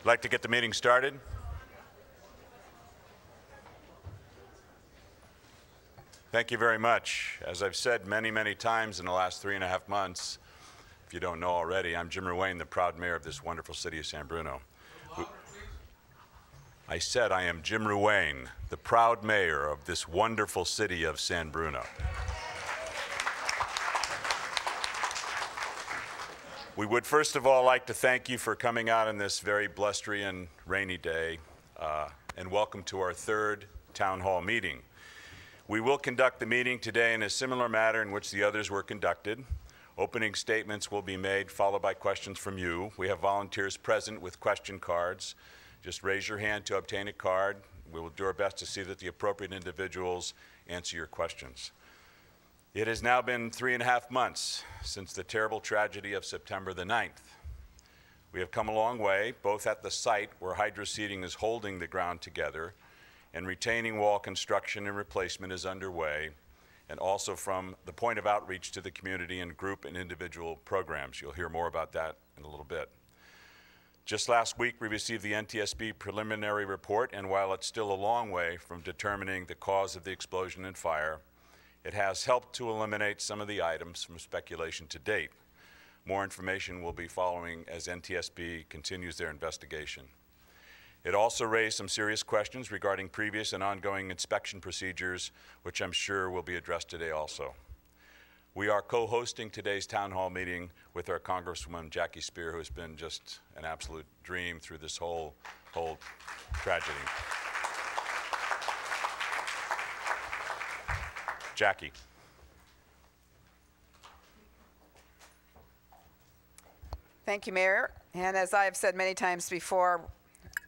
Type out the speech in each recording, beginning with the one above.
I'd like to get the meeting started. Thank you very much. As I've said many, many times in the last 3.5 months, if you don't know already, I'm Jim Ruane, the proud mayor of this wonderful city of San Bruno. I said I am Jim Ruane, the proud mayor of this wonderful city of San Bruno. We would first of all like to thank you for coming out on this very blustery and rainy day, and welcome to our third town hall meeting. We will conduct the meeting today in a similar manner in which the others were conducted. Opening statements will be made, followed by questions from you. We have volunteers present with question cards. Just raise your hand to obtain a card. We will do our best to see that the appropriate individuals answer your questions. It has now been 3.5 months since the terrible tragedy of September the 9th. We have come a long way, both at the site where hydro seeding is holding the ground together and retaining wall construction and replacement is underway, and also from the point of outreach to the community and group and individual programs. You'll hear more about that in a little bit. Just last week, we received the NTSB preliminary report, and while it's still a long way from determining the cause of the explosion and fire, it has helped to eliminate some of the items from speculation to date. More information will be following as NTSB continues their investigation. It also raised some serious questions regarding previous and ongoing inspection procedures, which I'm sure will be addressed today also. We are co-hosting today's town hall meeting with our Congresswoman Jackie Spear, who has been just an absolute dream through this whole tragedy. Jackie. Thank you, Mayor. And as I have said many times before,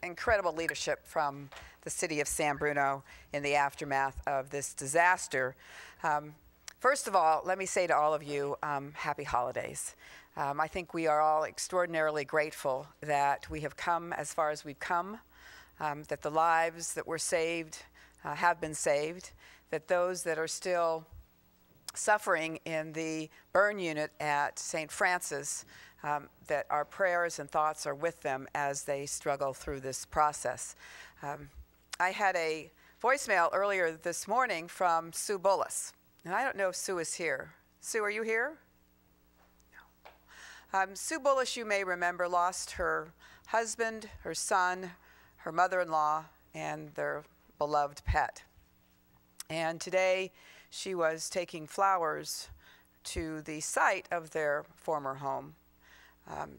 incredible leadership from the city of San Bruno in the aftermath of this disaster. First of all, let me say to all of you, happy holidays. I think we are all extraordinarily grateful that we have come as far as we've come, that the lives that were saved have been saved, that those that are still suffering in the burn unit at St. Francis, that our prayers and thoughts are with them as they struggle through this process. I had a voicemail earlier this morning from Sue Bullis, and I don't know if Sue is here. Sue, are you here? No. Sue Bullis, you may remember, lost her husband, her son, her mother-in-law, and their beloved pet. And today she was taking flowers to the site of their former home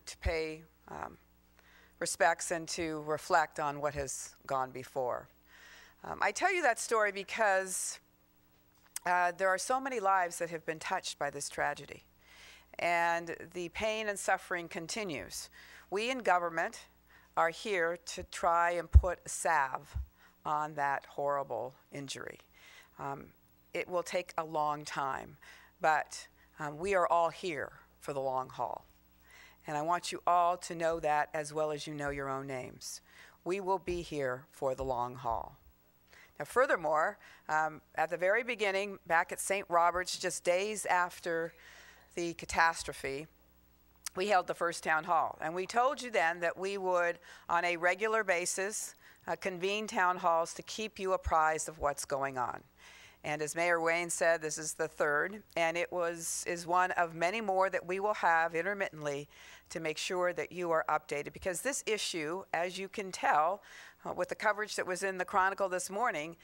to pay respects and to reflect on what has gone before. I tell you that story because there are so many lives that have been touched by this tragedy, and the pain and suffering continues. We in government are here to try and put a salve on that horrible injury. It will take a long time, but we are all here for the long haul. And I want you all to know that as well as you know your own names. We will be here for the long haul. Now, furthermore, at the very beginning, back at St. Robert's, just days after the catastrophe, we held the first town hall. And we told you then that we would, on a regular basis, convene town halls to keep you apprised of what's going on. And as Mayor Wayne said, this is the third, and it is one of many more that we will have intermittently to make sure that you are updated. Because this issue, as you can tell, with the coverage that was in the Chronicle this morning,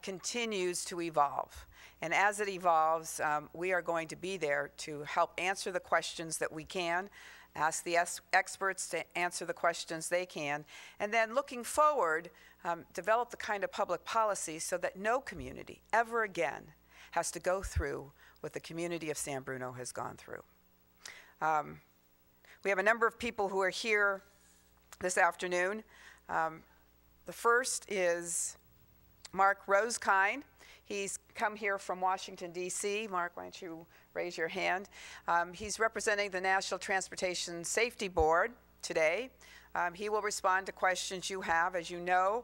continues to evolve. And as it evolves, we are going to be there to help answer the questions that we can, ask the experts to answer the questions they can, and then looking forward, develop the kind of public policy so that no community ever again has to go through what the community of San Bruno has gone through. We have a number of people who are here this afternoon. The first is Mark Rosekind. He's come here from Washington, D.C. Mark, why don't you raise your hand? He's representing the National Transportation Safety Board today. He will respond to questions you have. As you know,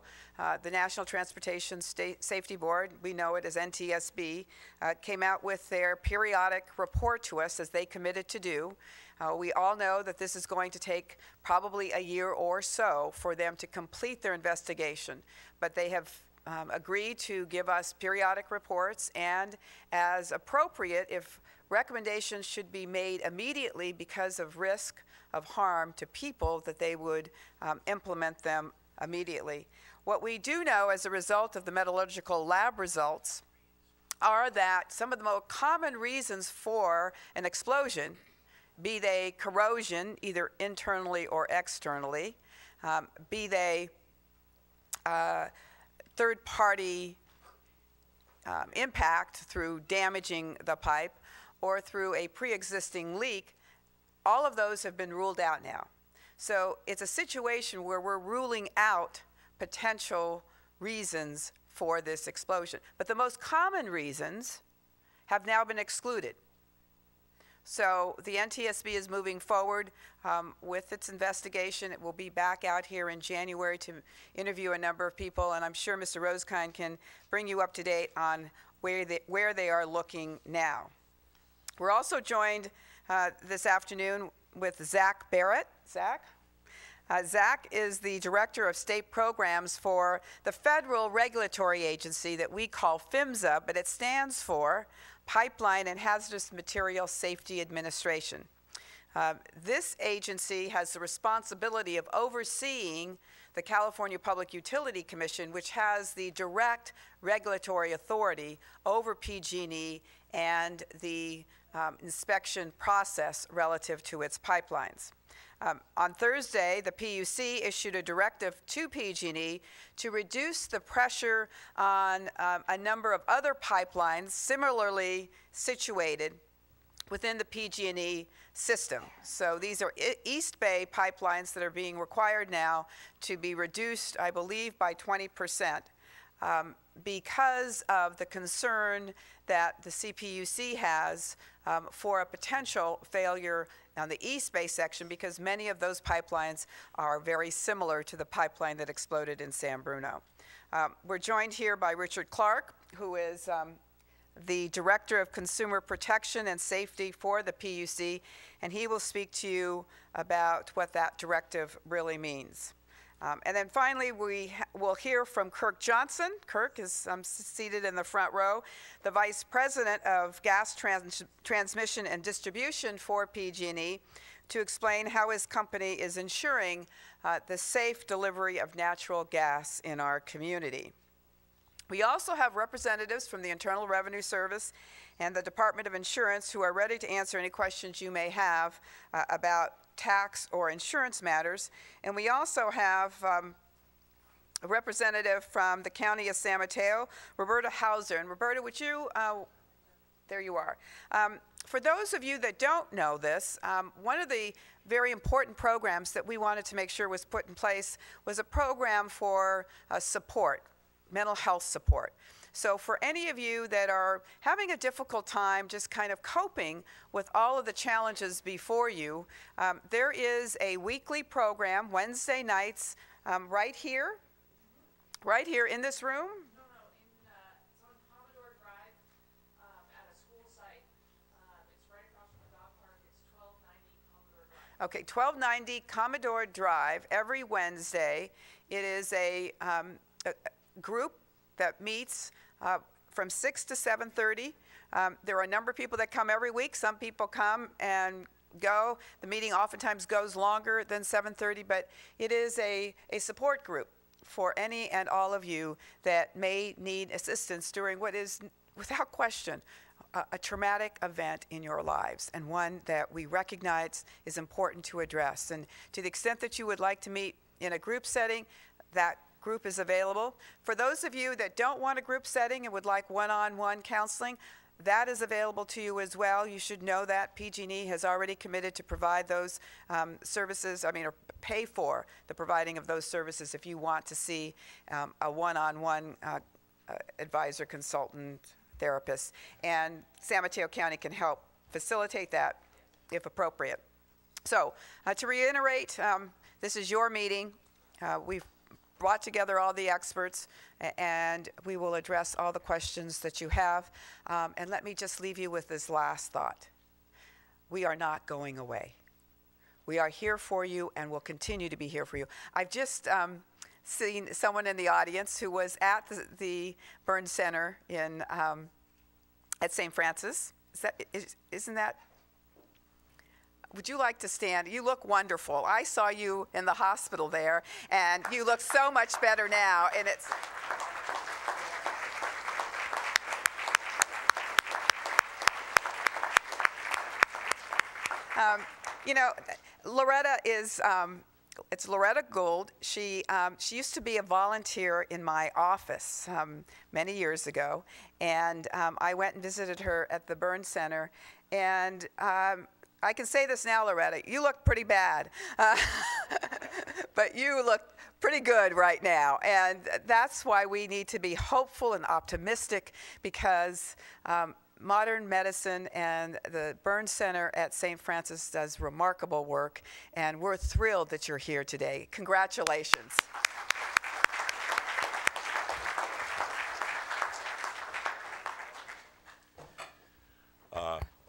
the National Transportation Safety Board, we know it as NTSB, came out with their periodic report to us, as they committed to do, We all know that this is going to take probably a year or so for them to complete their investigation, but they have agreed to give us periodic reports, and as appropriate, if recommendations should be made immediately because of risk of harm to people, that they would implement them immediately. What we do know as a result of the metallurgical lab results are that some of the most common reasons for an explosion, be they corrosion, either internally or externally, be they third-party impact through damaging the pipe or through a pre-existing leak, all of those have been ruled out now. So it's a situation where we're ruling out potential reasons for this explosion. But the most common reasons have now been excluded. So the NTSB is moving forward with its investigation. It will be back out here in January to interview a number of people, and I'm sure Mr. Rosekind can bring you up to date on where they are looking now. We're also joined this afternoon with Zach Barrett. Zach? Zach is the Director of State Programs for the federal regulatory agency that we call PHMSA, but it stands for Pipeline and Hazardous Materials Safety Administration. This agency has the responsibility of overseeing the California Public Utility Commission, which has the direct regulatory authority over PG&E and the inspection process relative to its pipelines. On Thursday, the PUC issued a directive to PG&E to reduce the pressure on a number of other pipelines similarly situated within the PG&E system. So these are East Bay pipelines that are being required now to be reduced, I believe, by 20%. Because of the concern that the CPUC has for a potential failure on the East Bay section, because many of those pipelines are very similar to the pipeline that exploded in San Bruno. We're joined here by Richard Clark, who is the Director of Consumer Protection and Safety for the PUC, and he will speak to you about what that directive really means. And then finally, we will hear from Kirk Johnson. Kirk is seated in the front row, the Vice President of Gas Transmission and Distribution for PG&E, to explain how his company is ensuring the safe delivery of natural gas in our community. We also have representatives from the Internal Revenue Service and the Department of Insurance who are ready to answer any questions you may have about tax or insurance matters. And we also have a representative from the County of San Mateo, Roberta Hauser. And Roberta, would you, there you are. For those of you that don't know this, one of the very important programs that we wanted to make sure was put in place was a program for support, mental health support. So for any of you that are having a difficult time just kind of coping with all of the challenges before you, there is a weekly program, Wednesday nights, right here in this room. No, it's on Commodore Drive at a school site. It's right across from the dog park. It's 1290 Commodore Drive. Okay, 1290 Commodore Drive every Wednesday. It is a group that meets from 6 to 7:30. There are a number of people that come every week. Some people come and go. The meeting oftentimes goes longer than 7:30, but it is a support group for any and all of you that may need assistance during what is, without question, a traumatic event in your lives, and one that we recognize is important to address. And to the extent that you would like to meet in a group setting, that group is available. For those of you that don't want a group setting and would like one-on-one counseling, that is available to you as well. You should know that PG&E has already committed to provide those services, or pay for the providing of those services if you want to see a one-on-one advisor, consultant, therapist. And San Mateo County can help facilitate that if appropriate. So to reiterate, this is your meeting. We've brought together all the experts, and we will address all the questions that you have. And let me just leave you with this last thought. We are not going away. We are here for you and will continue to be here for you. I've just seen someone in the audience who was at the Burn Center in at St. Francis. Isn't that? Would you like to stand? You look wonderful. I saw you in the hospital there, and you look so much better now. And it's. You know, Loretta is. It's Loretta Gould. She used to be a volunteer in my office many years ago, and I went and visited her at the Burn Center, and I can say this now, Loretta, you look pretty bad, but you look pretty good right now, and that's why we need to be hopeful and optimistic, because modern medicine and the Burn Center at St. Francis does remarkable work, and we're thrilled that you're here today. Congratulations.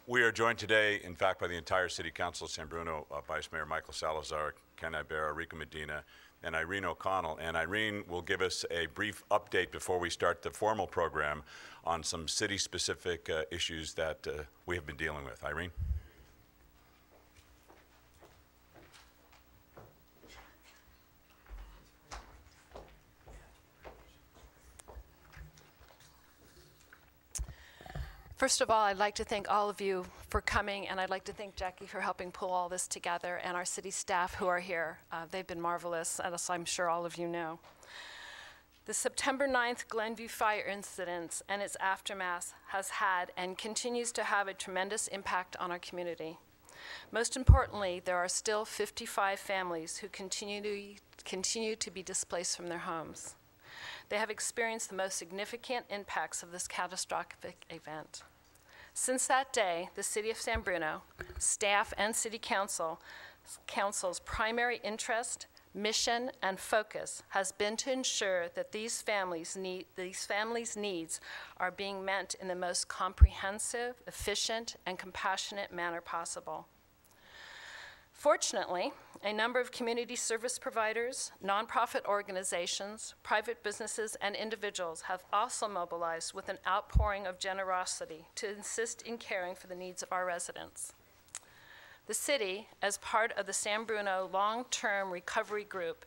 We are joined today, in fact, by the entire City Council of San Bruno, Vice Mayor Michael Salazar, Ken Ibarra, Rica Medina, and Irene O'Connell. And Irene will give us a brief update before we start the formal program on some city-specific issues that we have been dealing with. Irene? First of all, I'd like to thank all of you for coming, and I'd like to thank Jackie for helping pull all this together, and our city staff who are here. They've been marvelous, as I'm sure all of you know. The September 9th Glenview Fire incident and its aftermath has had and continues to have a tremendous impact on our community. Most importantly, there are still 55 families who continue to be displaced from their homes. They have experienced the most significant impacts of this catastrophic event. Since that day, the City of San Bruno, staff and City Council's primary interest, mission, and focus has been to ensure that these families' needs are being met in the most comprehensive, efficient, and compassionate manner possible. Fortunately, a number of community service providers, nonprofit organizations, private businesses, and individuals have also mobilized with an outpouring of generosity to assist in caring for the needs of our residents. The city, as part of the San Bruno Long-Term Recovery Group,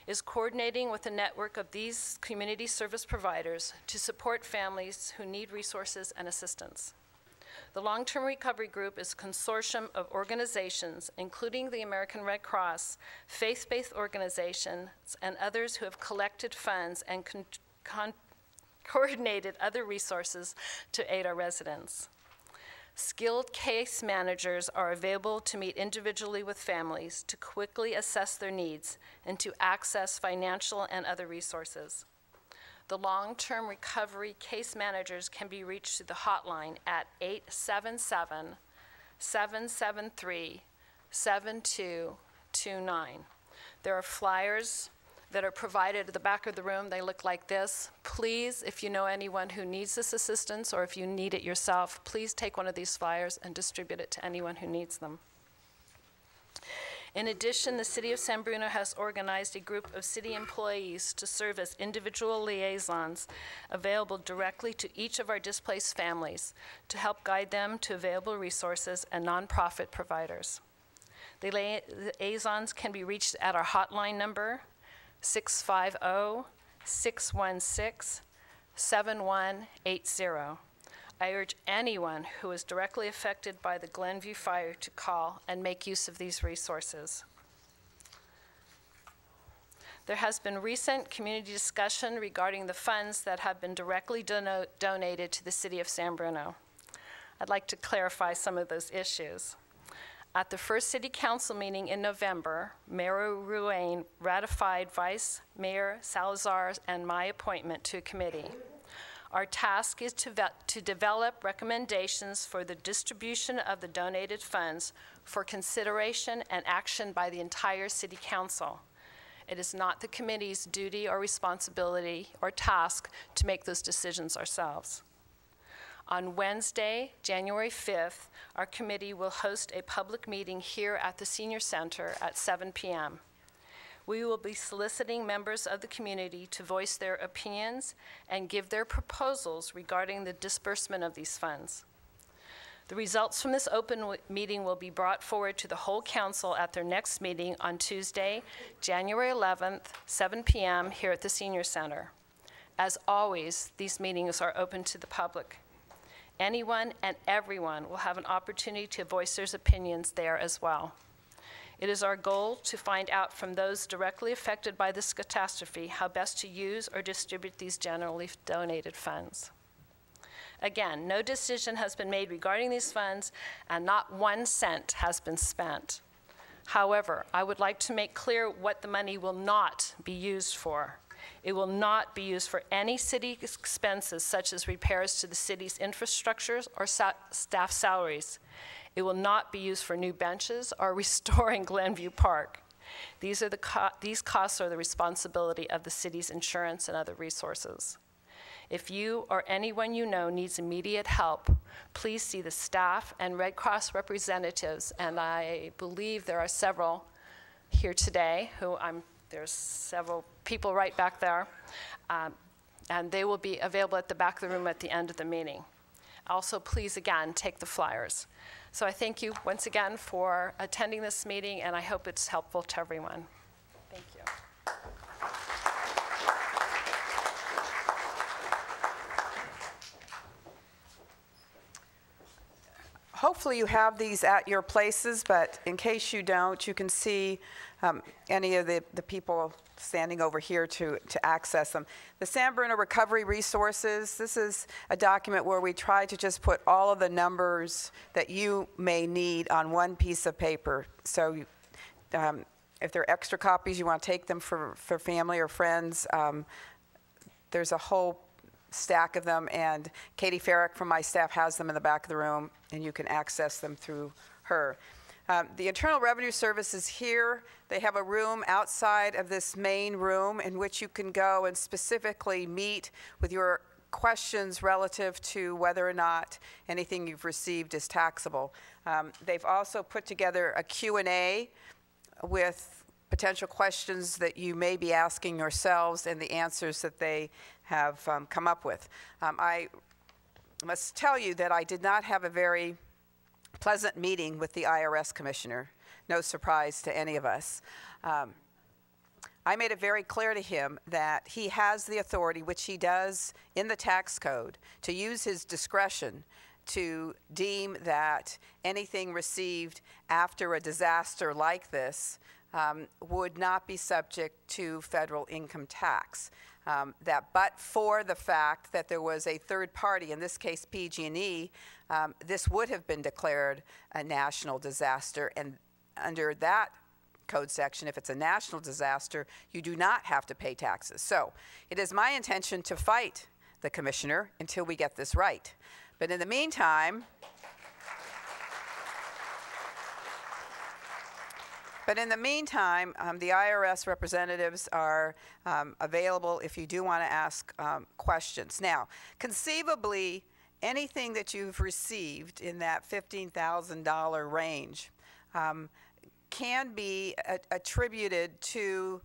is coordinating with a network of these community service providers to support families who need resources and assistance. The Long-Term Recovery Group is a consortium of organizations, including the American Red Cross, faith-based organizations, and others who have collected funds and coordinated other resources to aid our residents. Skilled case managers are available to meet individually with families to quickly assess their needs and to access financial and other resources. The long-term recovery case managers can be reached through the hotline at 877-773-7229. There are flyers that are provided at the back of the room. They look like this. Please, if you know anyone who needs this assistance or if you need it yourself, please take one of these flyers and distribute it to anyone who needs them. In addition, the City of San Bruno has organized a group of city employees to serve as individual liaisons available directly to each of our displaced families to help guide them to available resources and nonprofit providers. The liaisons can be reached at our hotline number, 650-616-7180. I urge anyone who is directly affected by the Glenview fire to call and make use of these resources. There has been recent community discussion regarding the funds that have been directly donated to the City of San Bruno. I'd like to clarify some of those issues. At the first City Council meeting in November, Mayor Ruane ratified Vice Mayor Salazar and my appointment to a committee. Our task is to develop recommendations for the distribution of the donated funds for consideration and action by the entire City Council. It is not the committee's duty or responsibility or task to make those decisions ourselves. On Wednesday, January 5th, our committee will host a public meeting here at the Senior Center at 7 p.m. We will be soliciting members of the community to voice their opinions and give their proposals regarding the disbursement of these funds. The results from this open meeting will be brought forward to the whole council at their next meeting on Tuesday, January 11th, 7 p.m. here at the Senior Center. As always, these meetings are open to the public. Anyone and everyone will have an opportunity to voice their opinions there as well. It is our goal to find out from those directly affected by this catastrophe how best to use or distribute these generally donated funds. Again, no decision has been made regarding these funds, and not 1 cent has been spent. However, I would like to make clear what the money will not be used for. It will not be used for any city expenses such as repairs to the city's infrastructures or staff salaries. It will not be used for new benches or restoring Glenview Park. These costs are the responsibility of the city's insurance and other resources. If you or anyone you know needs immediate help, please see the staff and Red Cross representatives, and I believe there are several here today there's several people right back there, and they will be available at the back of the room at the end of the meeting. Also, please, again, take the flyers. So I thank you once again for attending this meeting, and I hope it's helpful to everyone. Thank you. Hopefully you have these at your places, but in case you don't, you can see any of the people standing over here to access them. The San Bruno Recovery Resources, this is a document where we try to just put all of the numbers that you may need on one piece of paper. So if there are extra copies, you want to take them for family or friends, there's a whole stack of them, and Katie Farrick from my staff has them in the back of the room, and you can access them through her. The Internal Revenue Service is here. They have a room outside of this main room in which you can go and specifically meet with your questions relative to whether or not anything you've received is taxable. They've also put together a Q&A with potential questions that you may be asking yourselves and the answers that they have come up with. I must tell you that I did not have a very pleasant meeting with the IRS commissioner. No surprise to any of us. I made it very clear to him that he has the authority, which he does in the tax code, to use his discretion to deem that anything received after a disaster like this would not be subject to federal income tax. But for the fact that there was a third party, in this case PG&E, this would have been declared a national disaster, and under that code section, if it's a national disaster, you do not have to pay taxes. So it is my intention to fight the commissioner until we get this right. But in the meantime, the IRS representatives are available if you do want to ask questions. Now, conceivably, anything that you've received in that $15,000 range can be attributed to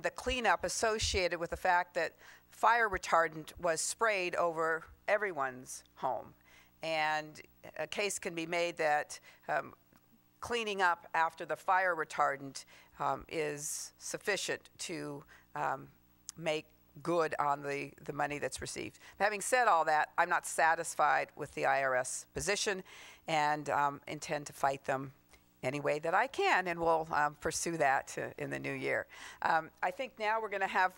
the cleanup associated with the fact that fire retardant was sprayed over everyone's home. And a case can be made that cleaning up after the fire retardant is sufficient to make good on the money that's received. Having said all that, I'm not satisfied with the IRS position and intend to fight them any way that I can, and we'll pursue that in the new year. I think now we're going to have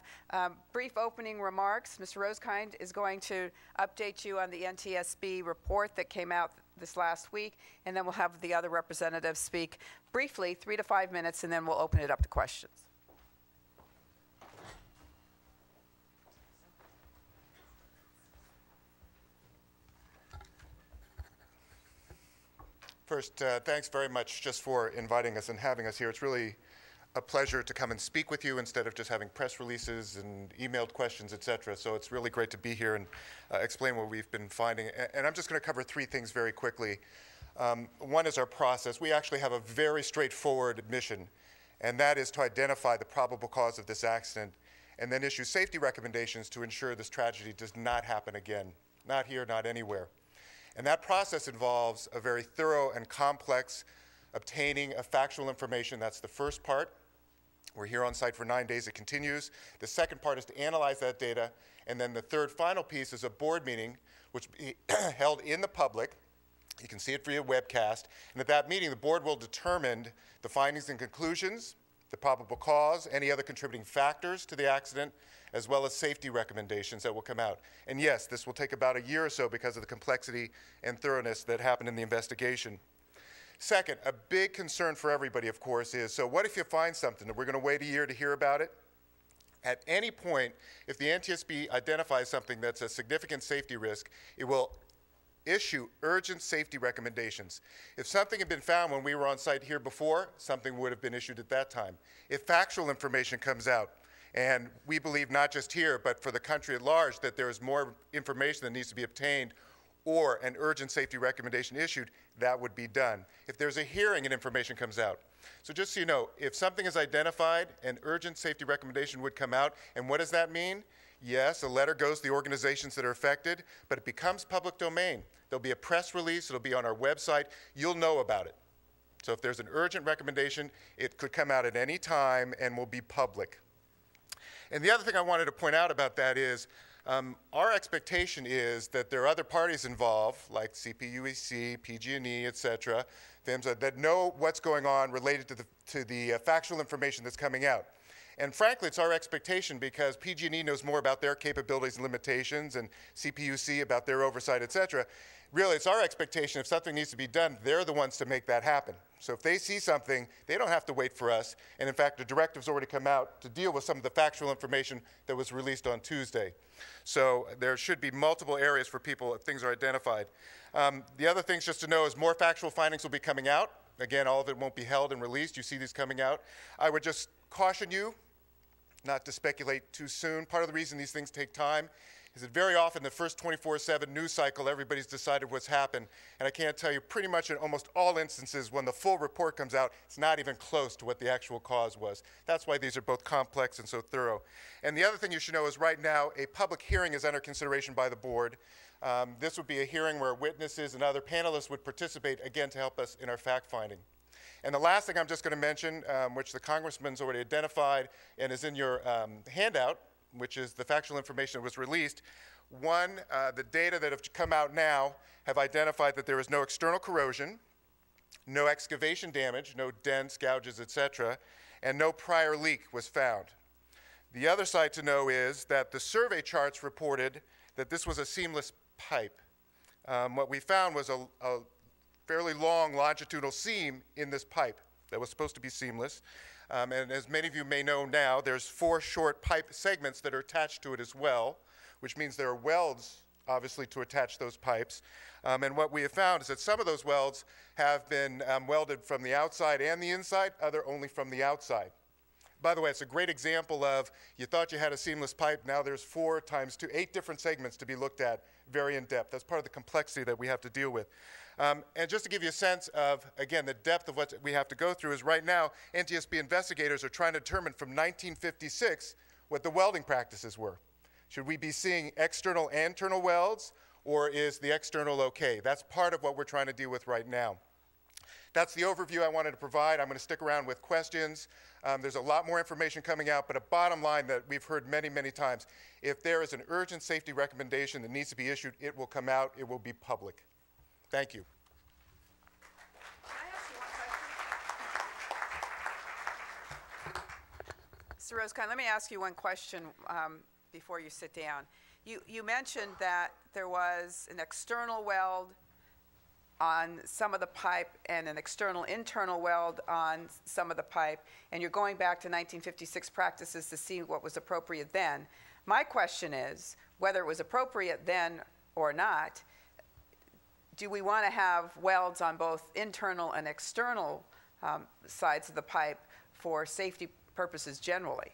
brief opening remarks. Mr. Rosekind is going to update you on the NTSB report that came out this last week, and then we'll have the other representatives speak briefly, 3 to 5 minutes, and then we'll open it up to questions. First, thanks very much just for inviting us and having us here. It's really a pleasure to come and speak with you instead of just having press releases and emailed questions, et cetera. So it's really great to be here and explain what we've been finding. And I'm just going to cover 3 things very quickly. One is our process. We actually have a very straightforward mission, and that is to identify the probable cause of this accident and then issue safety recommendations to ensure this tragedy does not happen again, not here, not anywhere. And that process involves a very thorough and complex obtaining of factual information. That's the first part. We're here on site for 9 days. It continues. The second part is to analyze that data. And then the third final piece is a board meeting, which will be held in the public. You can see it via webcast. And at that meeting, the board will determine the findings and conclusions, the probable cause, any other contributing factors to the accident, as well as safety recommendations that will come out. And yes, this will take about a year or so because of the complexity and thoroughness that happened in the investigation. Second, a big concern for everybody, of course, is, so what if you find something? We're going to wait a year to hear about it? At any point, if the NTSB identifies something that's a significant safety risk, it will issue urgent safety recommendations. If something had been found when we were on site here before, something would have been issued at that time. If factual information comes out, and we believe not just here, but for the country at large, that there is more information that needs to be obtained or an urgent safety recommendation issued, that would be done. If there's a hearing and information comes out. So just so you know, if something is identified, an urgent safety recommendation would come out. And what does that mean? Yes, a letter goes to the organizations that are affected, but it becomes public domain. There'll be a press release. It'll be on our website. You'll know about it. So if there's an urgent recommendation, it could come out at any time and will be public. And the other thing I wanted to point out about that is our expectation is that there are other parties involved, like CPUEC, PG&E, et cetera, PHMSA, that know what's going on related to the factual information that's coming out. And frankly, it's our expectation because PG&E knows more about their capabilities and limitations and CPUC about their oversight, et cetera. Really, it's our expectation if something needs to be done, they're the ones to make that happen. So if they see something, they don't have to wait for us. And in fact, the directive's already come out to deal with some of the factual information that was released on Tuesday. So there should be multiple areas for people if things are identified. The other things just to know is more factual findings will be coming out. Again, all of it won't be held and released. You see these coming out. I would just caution you not to speculate too soon. Part of the reason these things take time is that very often the first 24/7 news cycle, everybody's decided what's happened. And I can't tell you, pretty much in almost all instances, when the full report comes out, it's not even close to what the actual cause was. That's why these are both complex and so thorough. And the other thing you should know is right now, a public hearing is under consideration by the board. This would be a hearing where witnesses and other panelists would participate, again, to help us in our fact-finding. And the last thing I'm just going to mention, which the congressman's already identified and is in your handout, which is the factual information that was released. One, the data that have come out now have identified that there is no external corrosion, no excavation damage, no dents, gouges, et cetera, and no prior leak was found. The other side to know is that the survey charts reported that this was a seamless pipe. What we found was a fairly long longitudinal seam in this pipe that was supposed to be seamless. And as many of you may know now, there's 4 short pipe segments that are attached to it as well, which means there are welds, obviously, to attach those pipes. And what we have found is that some of those welds have been welded from the outside and the inside, other only from the outside. By the way, it's a great example of you thought you had a seamless pipe, now there's 4 times 2, 8 different segments to be looked at very in depth. That's part of the complexity that we have to deal with. And just to give you a sense of, again, the depth of what we have to go through is right now, NTSB investigators are trying to determine from 1956 what the welding practices were. Should we be seeing external and internal welds, or is the external okay? That's part of what we're trying to deal with right now. That's the overview I wanted to provide. I'm going to stick around with questions. There's a lot more information coming out, but a bottom line that we've heard many, many times, if there is an urgent safety recommendation that needs to be issued, it will come out, it will be public. Thank you. Can I ask you one question? Mr. Roskine, let me ask you one question before you sit down. You mentioned that there was an external weld on some of the pipe and an external internal weld on some of the pipe, and you're going back to 1956 practices to see what was appropriate then. My question is, whether it was appropriate then or not, do we want to have welds on both internal and external sides of the pipe for safety purposes generally?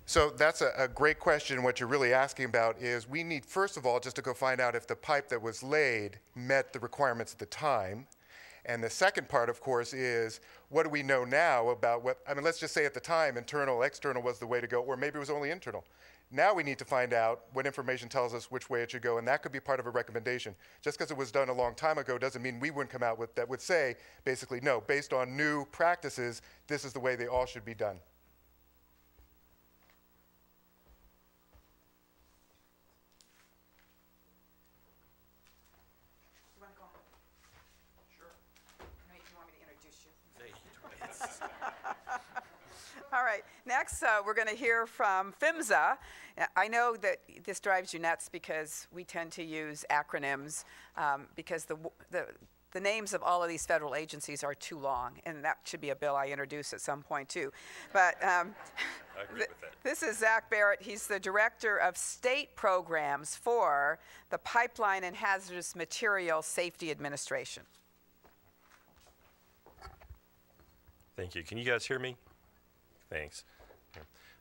So that's a great question. What you're really asking about is we need, first of all, just to go find out if the pipe that was laid met the requirements at the time. And the second part, of course, is what do we know now about what, I mean, let's just say at the time, internal, external was the way to go, or maybe it was only internal. Now we need to find out what information tells us which way it should go, and that could be part of a recommendation. Just because it was done a long time ago doesn't mean we wouldn't come out with that would say, basically, no, based on new practices, this is the way they all should be done. All right, next we're going to hear from PHMSA. I know that this drives you nuts because we tend to use acronyms because the names of all of these federal agencies are too long, and that should be a bill I introduce at some point too. But I agree with that. This is Zach Barrett. He's the Director of State Programs for the Pipeline and Hazardous Material Safety Administration. Thank you. Can you guys hear me? Thanks.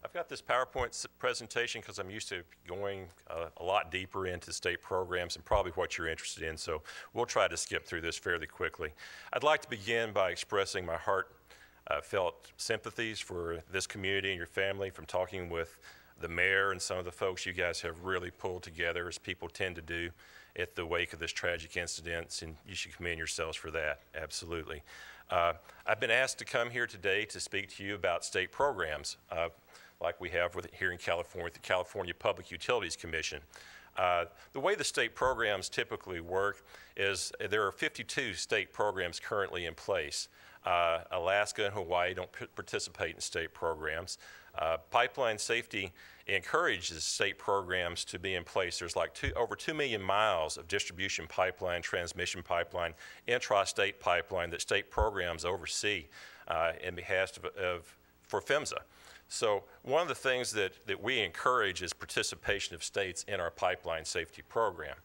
I've got this PowerPoint presentation because I'm used to going a lot deeper into state programs and probably what you're interested in, so we'll try to skip through this fairly quickly. I'd like to begin by expressing my heartfelt sympathies for this community and your family from talking with the mayor and some of the folks you guys have really pulled together, as people tend to do at the wake of this tragic incident, and you should commend yourselves for that, absolutely. I've been asked to come here today to speak to you about state programs, like we have here in California with the California Public Utilities Commission. The way the state programs typically work is there are 52 state programs currently in place. Alaska and Hawaii don't participate in state programs. Pipeline safety encourages state programs to be in place. There's like over 2 million miles of distribution pipeline, transmission pipeline, intrastate pipeline that state programs oversee in behalf for PHMSA. So one of the things that we encourage is participation of states in our pipeline safety program.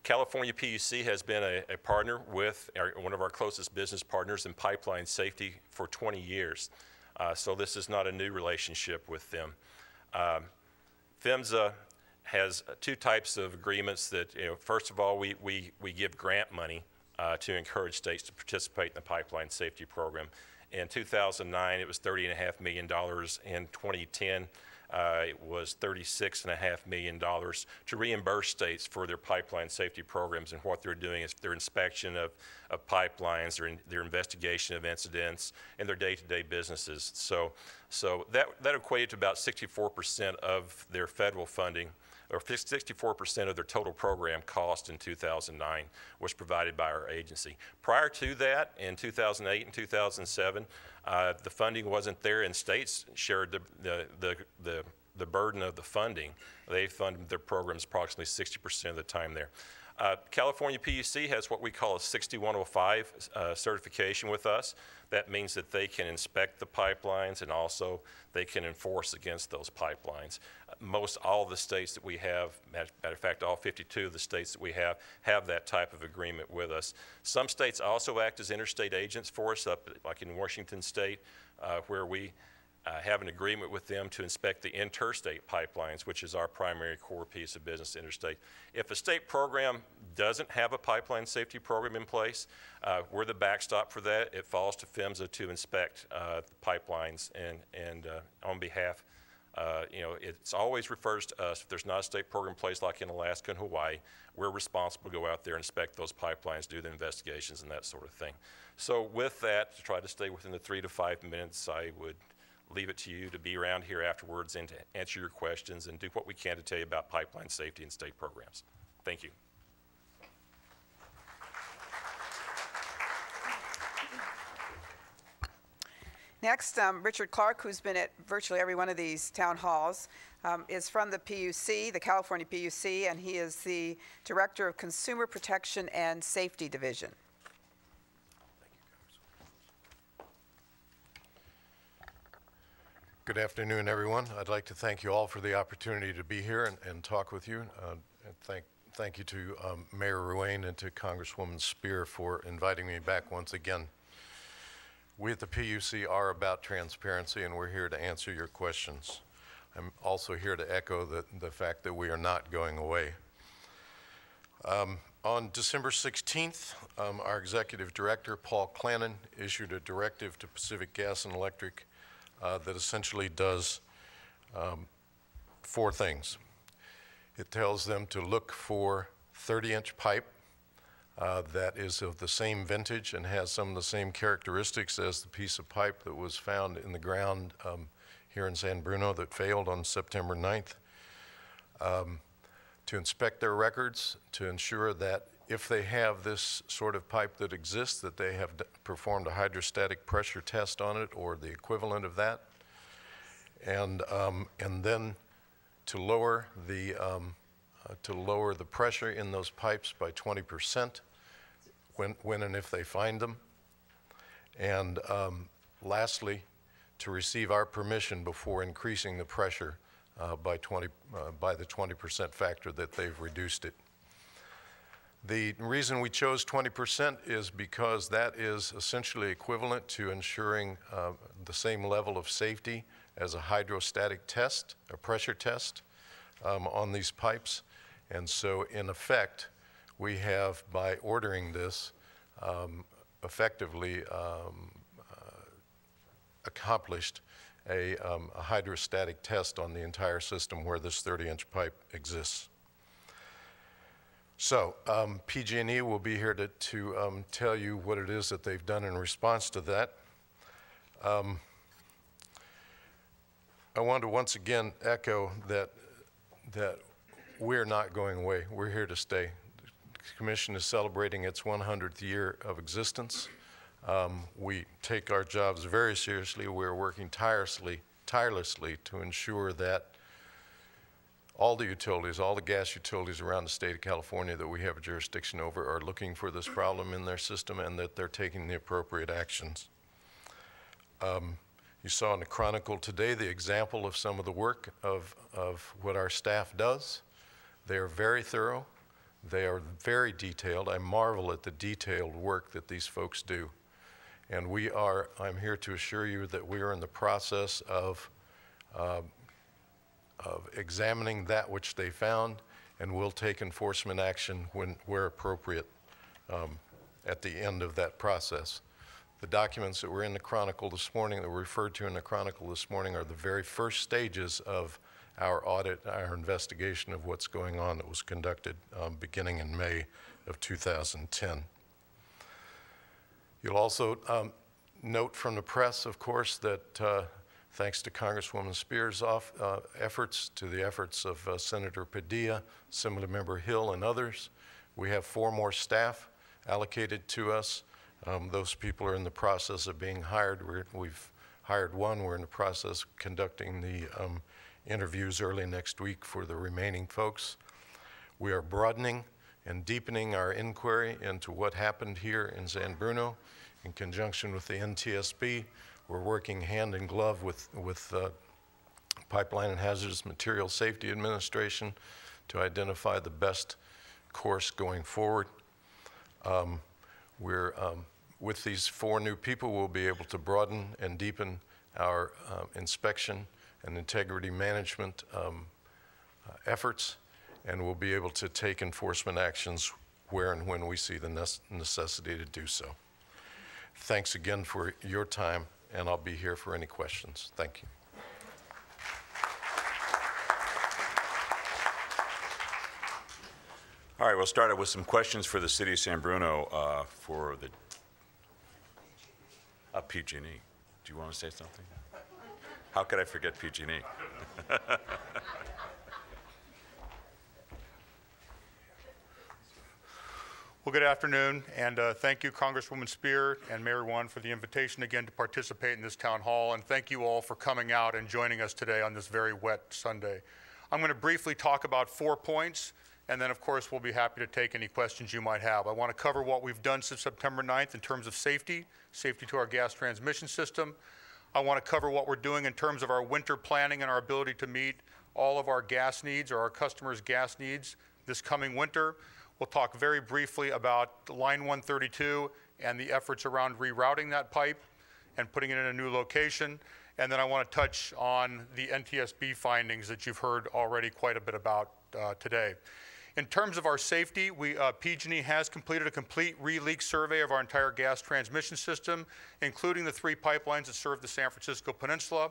California PUC has been a partner with one of our closest business partners in pipeline safety for 20 years. So this is not a new relationship with them. PHMSA has two types of agreements that, first of all, we give grant money to encourage states to participate in the pipeline safety program. In 2009, it was $30.5 million. In 2010, it was $36.5 million to reimburse states for their pipeline safety programs, and what they're doing is their inspection of pipelines, their investigation of incidents, and their day-to-day businesses. So that equated to about 64% of their federal funding, or 64% of their total program cost in 2009 was provided by our agency. Prior to that, in 2008 and 2007, the funding wasn't there, and states shared the burden of the funding. They funded their programs approximately 60% of the time there. California PUC has what we call a 6105 certification with us. That means that they can inspect the pipelines, and also they can enforce against those pipelines. Most all the states that we have, matter of fact, all 52 of the states that we have that type of agreement with us. Some states also act as interstate agents for us, like in Washington State, where we have an agreement with them to inspect the interstate pipelines, which is our primary core piece of business, interstate. If a state program doesn't have a pipeline safety program in place, we're the backstop for that. It falls to PHMSA to inspect the pipelines, and on behalf, it's always refers to us. If there's not a state program in place like in Alaska and Hawaii, we're responsible to go out there and inspect those pipelines, do the investigations and that sort of thing. So with that, to try to stay within the 3 to 5 minutes, I would leave it to you to be around here afterwards and to answer your questions and do what we can to tell you about pipeline safety and state programs. Thank you. Next, Richard Clark, who's been at virtually every one of these town halls, is from the PUC, the California PUC, and he is the Director of Consumer Protection and Safety Division. Good afternoon, everyone. I'd like to thank you all for the opportunity to be here and talk with you. And thank you to Mayor Ruane and to Congresswoman Spear for inviting me back once again. We at the PUC are about transparency, and we're here to answer your questions. I'm also here to echo the fact that we are not going away. On December 16th, our executive director, Paul Clannon, issued a directive to Pacific Gas and Electric that essentially does 4 things. It tells them to look for 30-inch pipe that is of the same vintage and has some of the same characteristics as the piece of pipe that was found in the ground here in San Bruno that failed on September 9th. To inspect their records, to ensure that if they have this sort of pipe that exists, that they have performed a hydrostatic pressure test on it or the equivalent of that, and then to lower the pressure in those pipes by 20% when and if they find them, and lastly, to receive our permission before increasing the pressure by the 20% factor that they've reduced it. The reason we chose 20% is because that is essentially equivalent to ensuring the same level of safety as a hydrostatic test, a pressure test on these pipes. And so in effect, we have, by ordering this, effectively accomplished a hydrostatic test on the entire system where this 30-inch pipe exists. So PG&E will be here to tell you what it is that they've done in response to that. I want to once again echo that we're not going away. We're here to stay. The Commission is celebrating its 100th year of existence. We take our jobs very seriously. We're working tirelessly to ensure that all the utilities, all the gas utilities around the state of California that we have a jurisdiction over are looking for this problem in their system and that they're taking the appropriate actions. You saw in the Chronicle today the example of some of the work of what our staff does. They are very thorough. They are very detailed. I marvel at the detailed work that these folks do. And I'm here to assure you that we are in the process of examining that which they found, and we'll take enforcement action where appropriate at the end of that process. The documents that were in the Chronicle this morning, that were referred to in the Chronicle this morning, are the very first stages of our audit, our investigation of what's going on that was conducted beginning in May of 2010. You'll also note from the press, of course, that thanks to Congresswoman Spear's efforts, to the efforts of Senator Padilla, Assemblymember Hill, and others, we have 4 more staff allocated to us. Those people are in the process of being hired. We've hired 1. We're in the process of conducting the interviews early next week for the remaining folks. We are broadening and deepening our inquiry into what happened here in San Bruno in conjunction with the NTSB. We're working hand in glove with Pipeline and Hazardous Materials Safety Administration to identify the best course going forward. With these 4 new people, we'll be able to broaden and deepen our inspection and integrity management efforts, and we'll be able to take enforcement actions where and when we see the necessity to do so. Thanks again for your time, and I'll be here for any questions. Thank you. All right, we'll start it with some questions for the City of San Bruno for the PG&E. Do you want to say something? How could I forget PG&E? Well, good afternoon, and thank you, Congresswoman Spear and Mayor Ruane, for the invitation again to participate in this town hall, and thank you all for coming out and joining us today on this very wet Sunday. I'm going to briefly talk about 4 points, and then, of course, we'll be happy to take any questions you might have. I want to cover what we've done since September 9th in terms of safety to our gas transmission system. I want to cover what we're doing in terms of our winter planning and our ability to meet all of our gas needs or our customers' gas needs this coming winter. We'll talk very briefly about line 132 and the efforts around rerouting that pipe and putting it in a new location. And then I want to touch on the NTSB findings that you've heard already quite a bit about today. In terms of our safety, PG&E has completed a complete re-leak survey of our entire gas transmission system, including the 3 pipelines that serve the San Francisco Peninsula.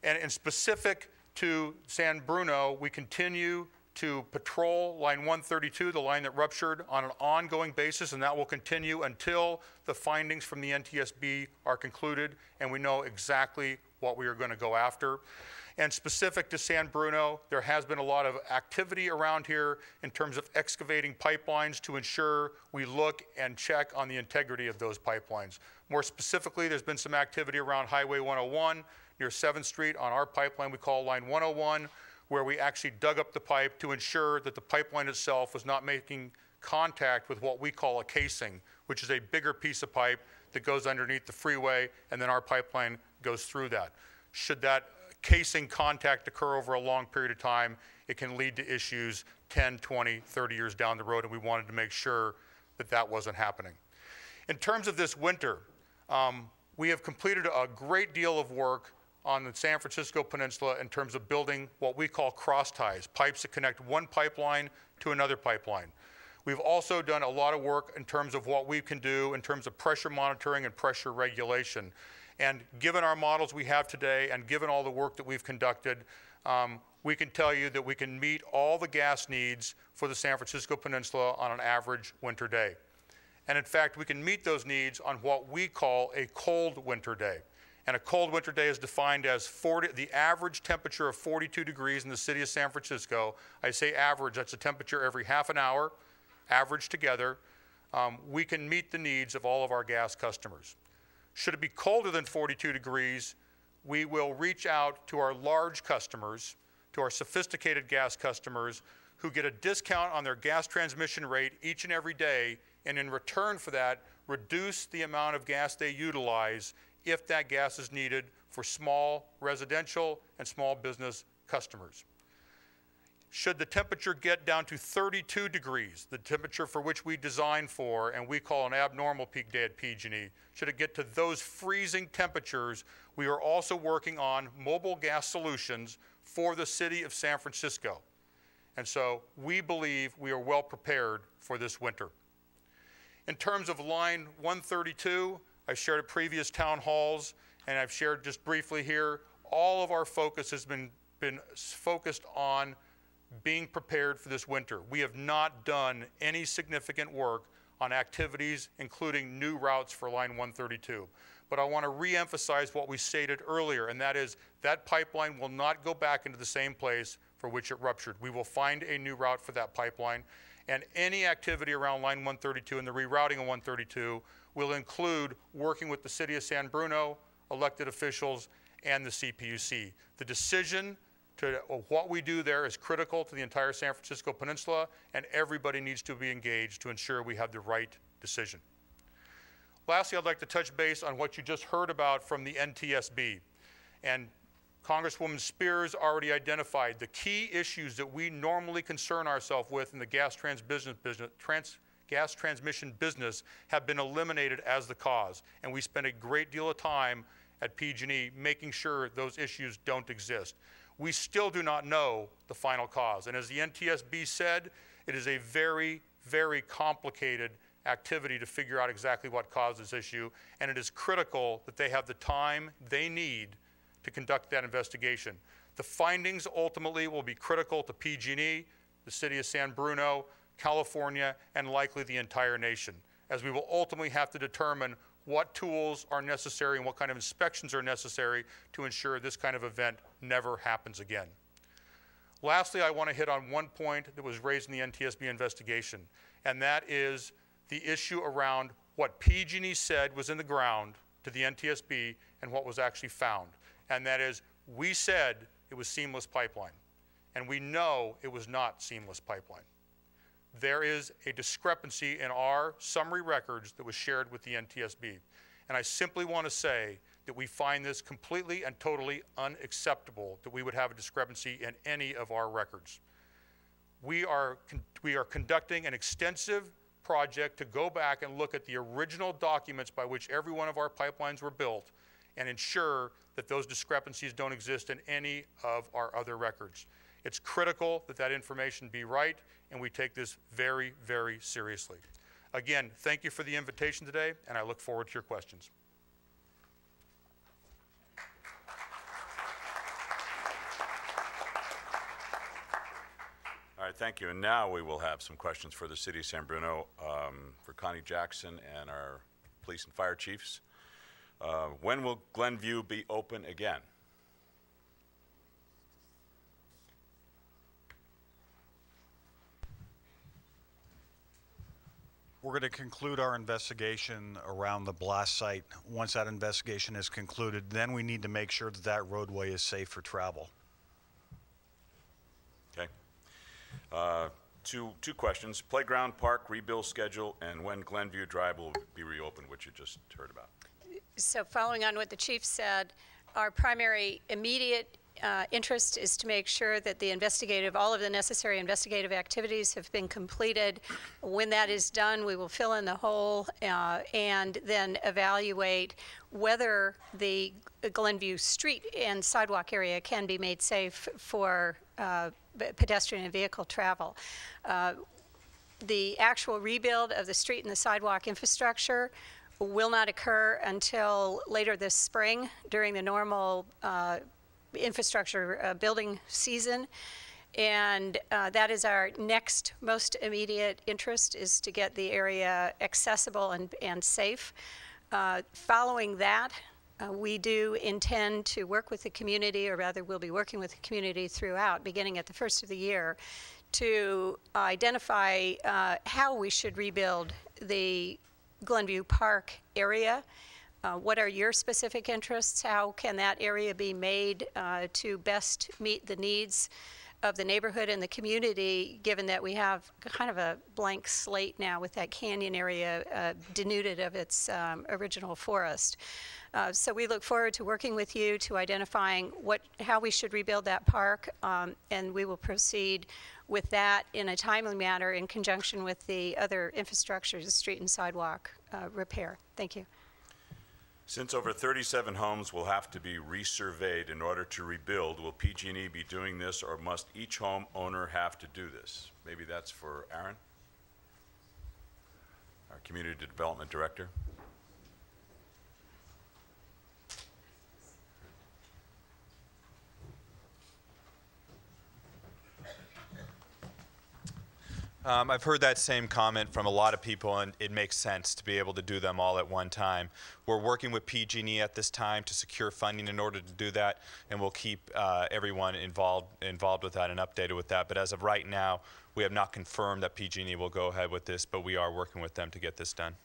And in specific to San Bruno, we continue to patrol line 132, the line that ruptured, on an ongoing basis, and that will continue until the findings from the NTSB are concluded and we know exactly what we are going to go after. And specific to San Bruno, there has been a lot of activity around here in terms of excavating pipelines to ensure we look and check on the integrity of those pipelines. More specifically, there's been some activity around Highway 101 near 7th Street on our pipeline we call line 101, where we actually dug up the pipe to ensure that the pipeline itself was not making contact with what we call a casing, which is a bigger piece of pipe that goes underneath the freeway, and then our pipeline goes through that. Should that casing contact occur over a long period of time, it can lead to issues 10, 20, 30 years down the road, and we wanted to make sure that that wasn't happening. In terms of this winter, we have completed a great deal of work on the San Francisco Peninsula in terms of building what we call cross ties, pipes that connect one pipeline to another pipeline. We've also done a lot of work in terms of what we can do in terms of pressure monitoring and pressure regulation. And given our models we have today and given all the work that we've conducted, we can tell you that we can meet all the gas needs for the San Francisco Peninsula on an average winter day. And in fact, we can meet those needs on what we call a cold winter day. And a cold winter day is defined as the average temperature of 42 degrees in the city of San Francisco. I say average, that's a temperature every half an hour, average together. We can meet the needs of all of our gas customers. Should it be colder than 42 degrees, we will reach out to our large customers, to our sophisticated gas customers, who get a discount on their gas transmission rate each and every day, and in return for that, reduce the amount of gas they utilize if that gas is needed for small residential and small business customers. Should the temperature get down to 32 degrees, the temperature for which we design for and we call an abnormal peak day at PG&E, should it get to those freezing temperatures, we are also working on mobile gas solutions for the city of San Francisco. And so we believe we are well prepared for this winter. In terms of line 132, I've shared at previous town halls, and I've shared just briefly here, all of our focus has been focused on being prepared for this winter. We have not done any significant work on activities, including new routes for line 132. But I want to re-emphasize what we stated earlier, and that is that pipeline will not go back into the same place for which it ruptured. We will find a new route for that pipeline, and any activity around line 132 and the rerouting of 132 will include working with the city of San Bruno, elected officials, and the CPUC. The decision to what we do there is critical to the entire San Francisco Peninsula, and everybody needs to be engaged to ensure we have the right decision. Lastly, I'd like to touch base on what you just heard about from the NTSB. And Congresswoman Spears already identified the key issues that we normally concern ourselves with in the gas transmission business have been eliminated as the cause. And we spend a great deal of time at PG&E making sure those issues don't exist. We still do not know the final cause. And as the NTSB said, it is a very, very complicated activity to figure out exactly what caused this issue. And it is critical that they have the time they need to conduct that investigation. The findings ultimately will be critical to PG&E, the city of San Bruno, California, and likely the entire nation, as we will ultimately have to determine what tools are necessary and what kind of inspections are necessary to ensure this kind of event never happens again. Lastly, I want to hit on one point that was raised in the NTSB investigation, and that is the issue around what PG&E said was in the ground to the NTSB and what was actually found. And that is, we said it was seamless pipeline, and we know it was not seamless pipeline. There is a discrepancy in our summary records that was shared with the NTSB. And I simply want to say that we find this completely and totally unacceptable that we would have a discrepancy in any of our records. we are conducting an extensive project to go back and look at the original documents by which every one of our pipelines were built and ensure that those discrepancies don't exist in any of our other records. It's critical that that information be right, and we take this very, very seriously. Again, thank you for the invitation today, and I look forward to your questions. All right, thank you. And now we will have some questions for the City of San Bruno, for Connie Jackson and our police and fire chiefs. When will Glenview be open again? We're going to conclude our investigation around the blast site. Once that investigation is concluded, then we need to make sure that that roadway is safe for travel. Okay. Two questions. Playground park rebuild schedule and when Glenview Drive will be reopened, which you just heard about. So following on what the chief said, our primary immediate interest is to make sure that all of the necessary investigative activities have been completed. When that is done, we will fill in the hole and then evaluate whether the Glenview street and sidewalk area can be made safe for pedestrian and vehicle travel. The actual rebuild of the street and the sidewalk infrastructure will not occur until later this spring during the normal infrastructure building season. And that is our next most immediate interest, is to get the area accessible and safe. Following that, we do intend to work with the community, or rather we'll be working with the community throughout, beginning at the first of the year, to identify how we should rebuild the Glenview Park area. What are your specific interests? How can that area be made to best meet the needs of the neighborhood and the community, given that we have kind of a blank slate now with that canyon area denuded of its original forest. So we look forward to working with you to identifying how we should rebuild that park, and we will proceed with that in a timely manner in conjunction with the other infrastructures, the street and sidewalk repair. Thank you. Since over 37 homes will have to be resurveyed in order to rebuild, will PG&E be doing this, or must each home owner have to do this? Maybe that's for Aaron, our Community Development Director. I've heard that same comment from a lot of people, and it makes sense to be able to do them all at one time. We're working with PG&E at this time to secure funding in order to do that, and we'll keep everyone involved with that and updated with that. But as of right now, we have not confirmed that PG&E will go ahead with this, but we are working with them to get this done.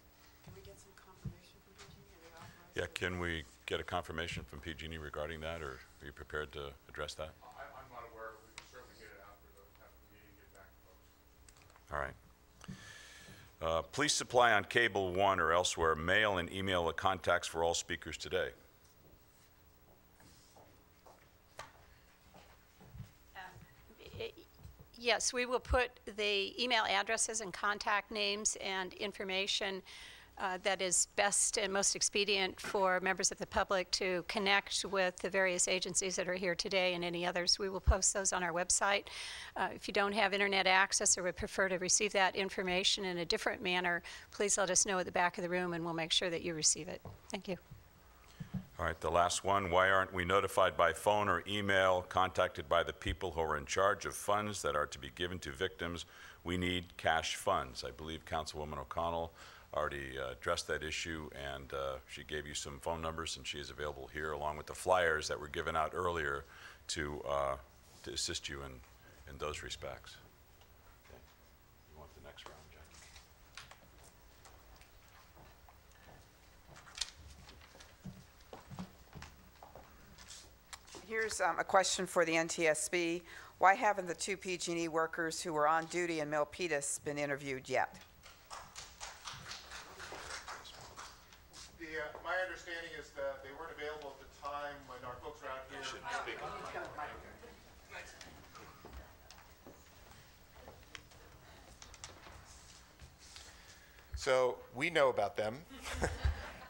Can we get some confirmation from PG&E? Yeah, can we get a confirmation from PG&E regarding that, or are you prepared to address that? I'm not aware. We can certainly get it after the meeting, get back to folks. All right. Please supply on Cable 1 or elsewhere mail and email the contacts for all speakers today. Yes, we will put the email addresses and contact names and information that is best and most expedient for members of the public to connect with the various agencies that are here today and any others. We will post those on our website. If you don't have internet access or would prefer to receive that information in a different manner, please let us know at the back of the room and we'll make sure that you receive it. Thank you. All right, the last one. Why aren't we notified by phone or email, contacted by the people who are in charge of funds that are to be given to victims? We need cash funds. I believe Councilwoman O'Connell already addressed that issue, and she gave you some phone numbers, and she is available here along with the flyers that were given out earlier to assist you in those respects. Okay. You want the next round, Jackie? Here's a question for the NTSB. Why haven't the two PG&E workers who were on duty in Milpitas been interviewed yet? My understanding is that they weren't available at the time when our folks were out here. So we know about them.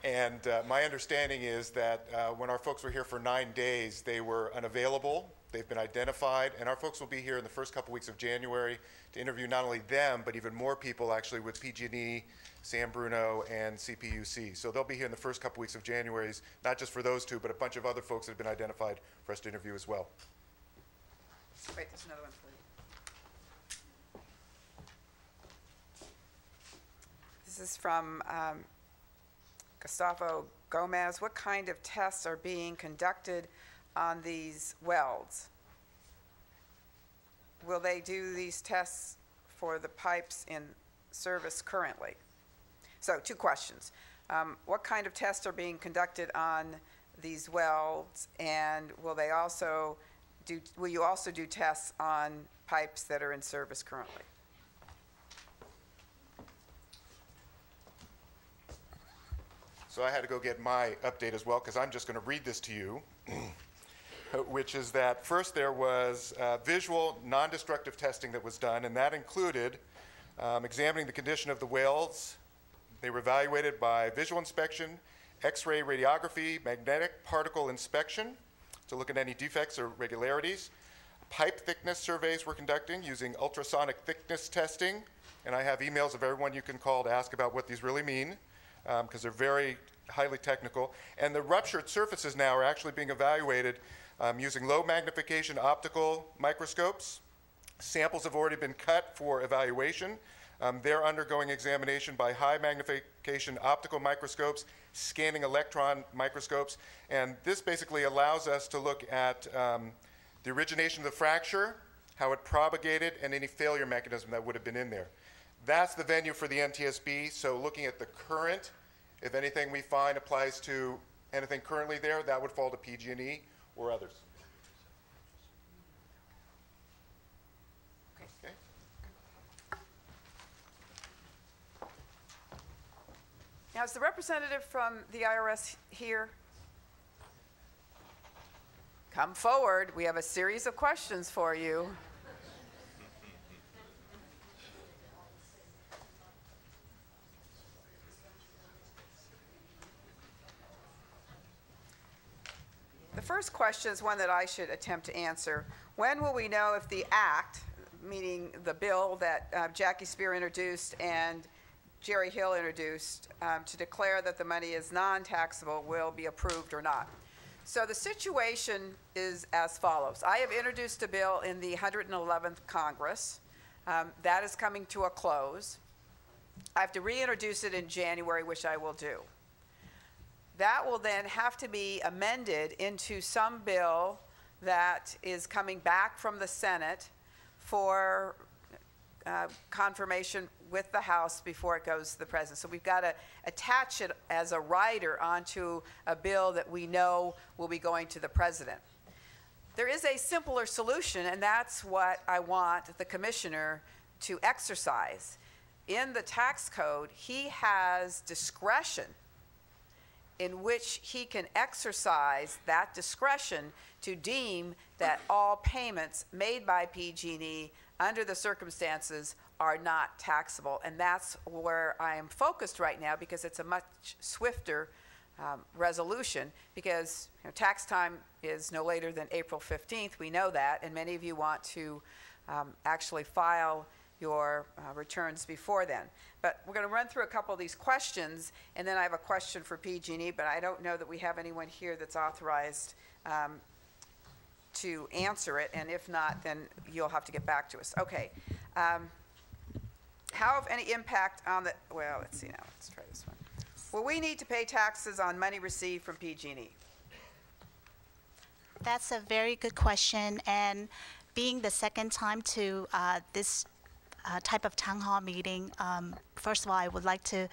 And my understanding is that when our folks were here for 9 days, they were unavailable. They've been identified, and our folks will be here in the first couple weeks of January to interview not only them, but even more people actually with PG&E, San Bruno, and CPUC. So they'll be here in the first couple weeks of January, not just for those two, but a bunch of other folks that have been identified for us to interview as well. Wait, there's another one for you. This is from Gustavo Gomez. What kind of tests are being conducted on these welds? Will they do these tests for the pipes in service currently? So 2 questions. What kind of tests are being conducted on these welds, and will you also do tests on pipes that are in service currently? So I had to go get my update as well, because I'm just going to read this to you, which is that first there was visual non-destructive testing that was done, and that included examining the condition of the welds. They were evaluated by visual inspection, X-ray radiography, magnetic particle inspection to look at any defects or irregularities. Pipe thickness surveys we're conducting using ultrasonic thickness testing, and I have emails of everyone you can call to ask about what these really mean, because they're very highly technical. And the ruptured surfaces now are actually being evaluated using low magnification optical microscopes. Samples have already been cut for evaluation. They're undergoing examination by high magnification optical microscopes, scanning electron microscopes, and this basically allows us to look at the origination of the fracture, how it propagated, and any failure mechanism that would have been in there. That's the venue for the NTSB, so looking at the current, if anything we find applies to anything currently there, that would fall to PG&E or others. Okay. Now, is the representative from the IRS here? Come forward. We have a series of questions for you. The first question is one that I should attempt to answer. When will we know if the act, meaning the bill that Jackie Spear introduced and Jerry Hill introduced to declare that the money is non-taxable, will be approved or not? So the situation is as follows. I have introduced a bill in the 111th Congress. That is coming to a close. I have to reintroduce it in January, which I will do. That will then have to be amended into some bill that is coming back from the Senate for confirmation with the House before it goes to the President. So we've got to attach it as a rider onto a bill that we know will be going to the President. There is a simpler solution, and that's what I want the Commissioner to exercise. In the tax code, he has discretion in which he can exercise that discretion to deem that all payments made by PG&E under the circumstances are not taxable. And that's where I am focused right now, because it's a much swifter resolution, because tax time is no later than April 15th. We know that, and many of you want to actually file your returns before then. But we're going to run through a couple of these questions, and then I have a question for PG&E, but I don't know that we have anyone here that's authorized to answer it, and if not, then you'll have to get back to us. Okay. How, if any, impact on the, well, let's see now. Let's try this one. Will we need to pay taxes on money received from PG&E? That's a very good question, and being the second time to this type of town hall meeting, first of all, I would like to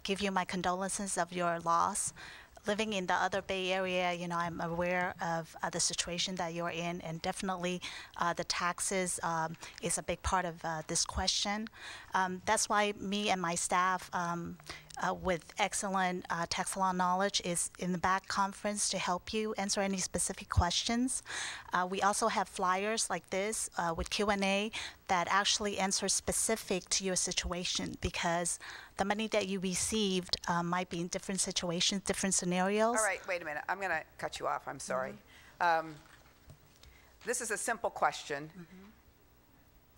give you my condolences of your loss. Living in the other Bay Area, I'm aware of the situation that you're in, and definitely the taxes is a big part of this question. That's why me and my staff with excellent tax law knowledge is in the back conference to help you answer any specific questions. We also have flyers like this with Q&A that actually answer specific to your situation, because the money that you received might be in different situations, different scenarios. All right, wait a minute. I'm going to cut you off. I'm sorry. This is a simple question.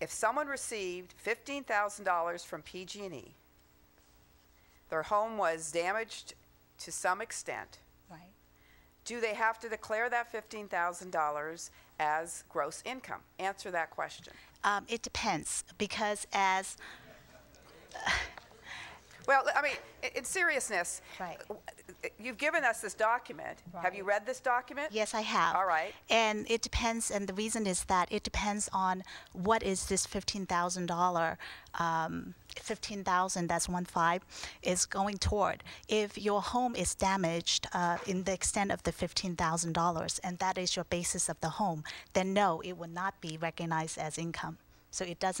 If someone received $15,000 from PG&E, their home was damaged to some extent, Right. do they have to declare that $15,000 as gross income? Answer that question. It depends, because as Well, I mean, in seriousness, Right. You've given us this document. Have you read this document? Yes, I have. All right. And it depends, and the reason is that it depends on what is this $15,000, 15,000, that's 1.5, is going toward. If your home is damaged in the extent of the $15,000, and that is your basis of the home, then no, it would not be recognized as income. So it does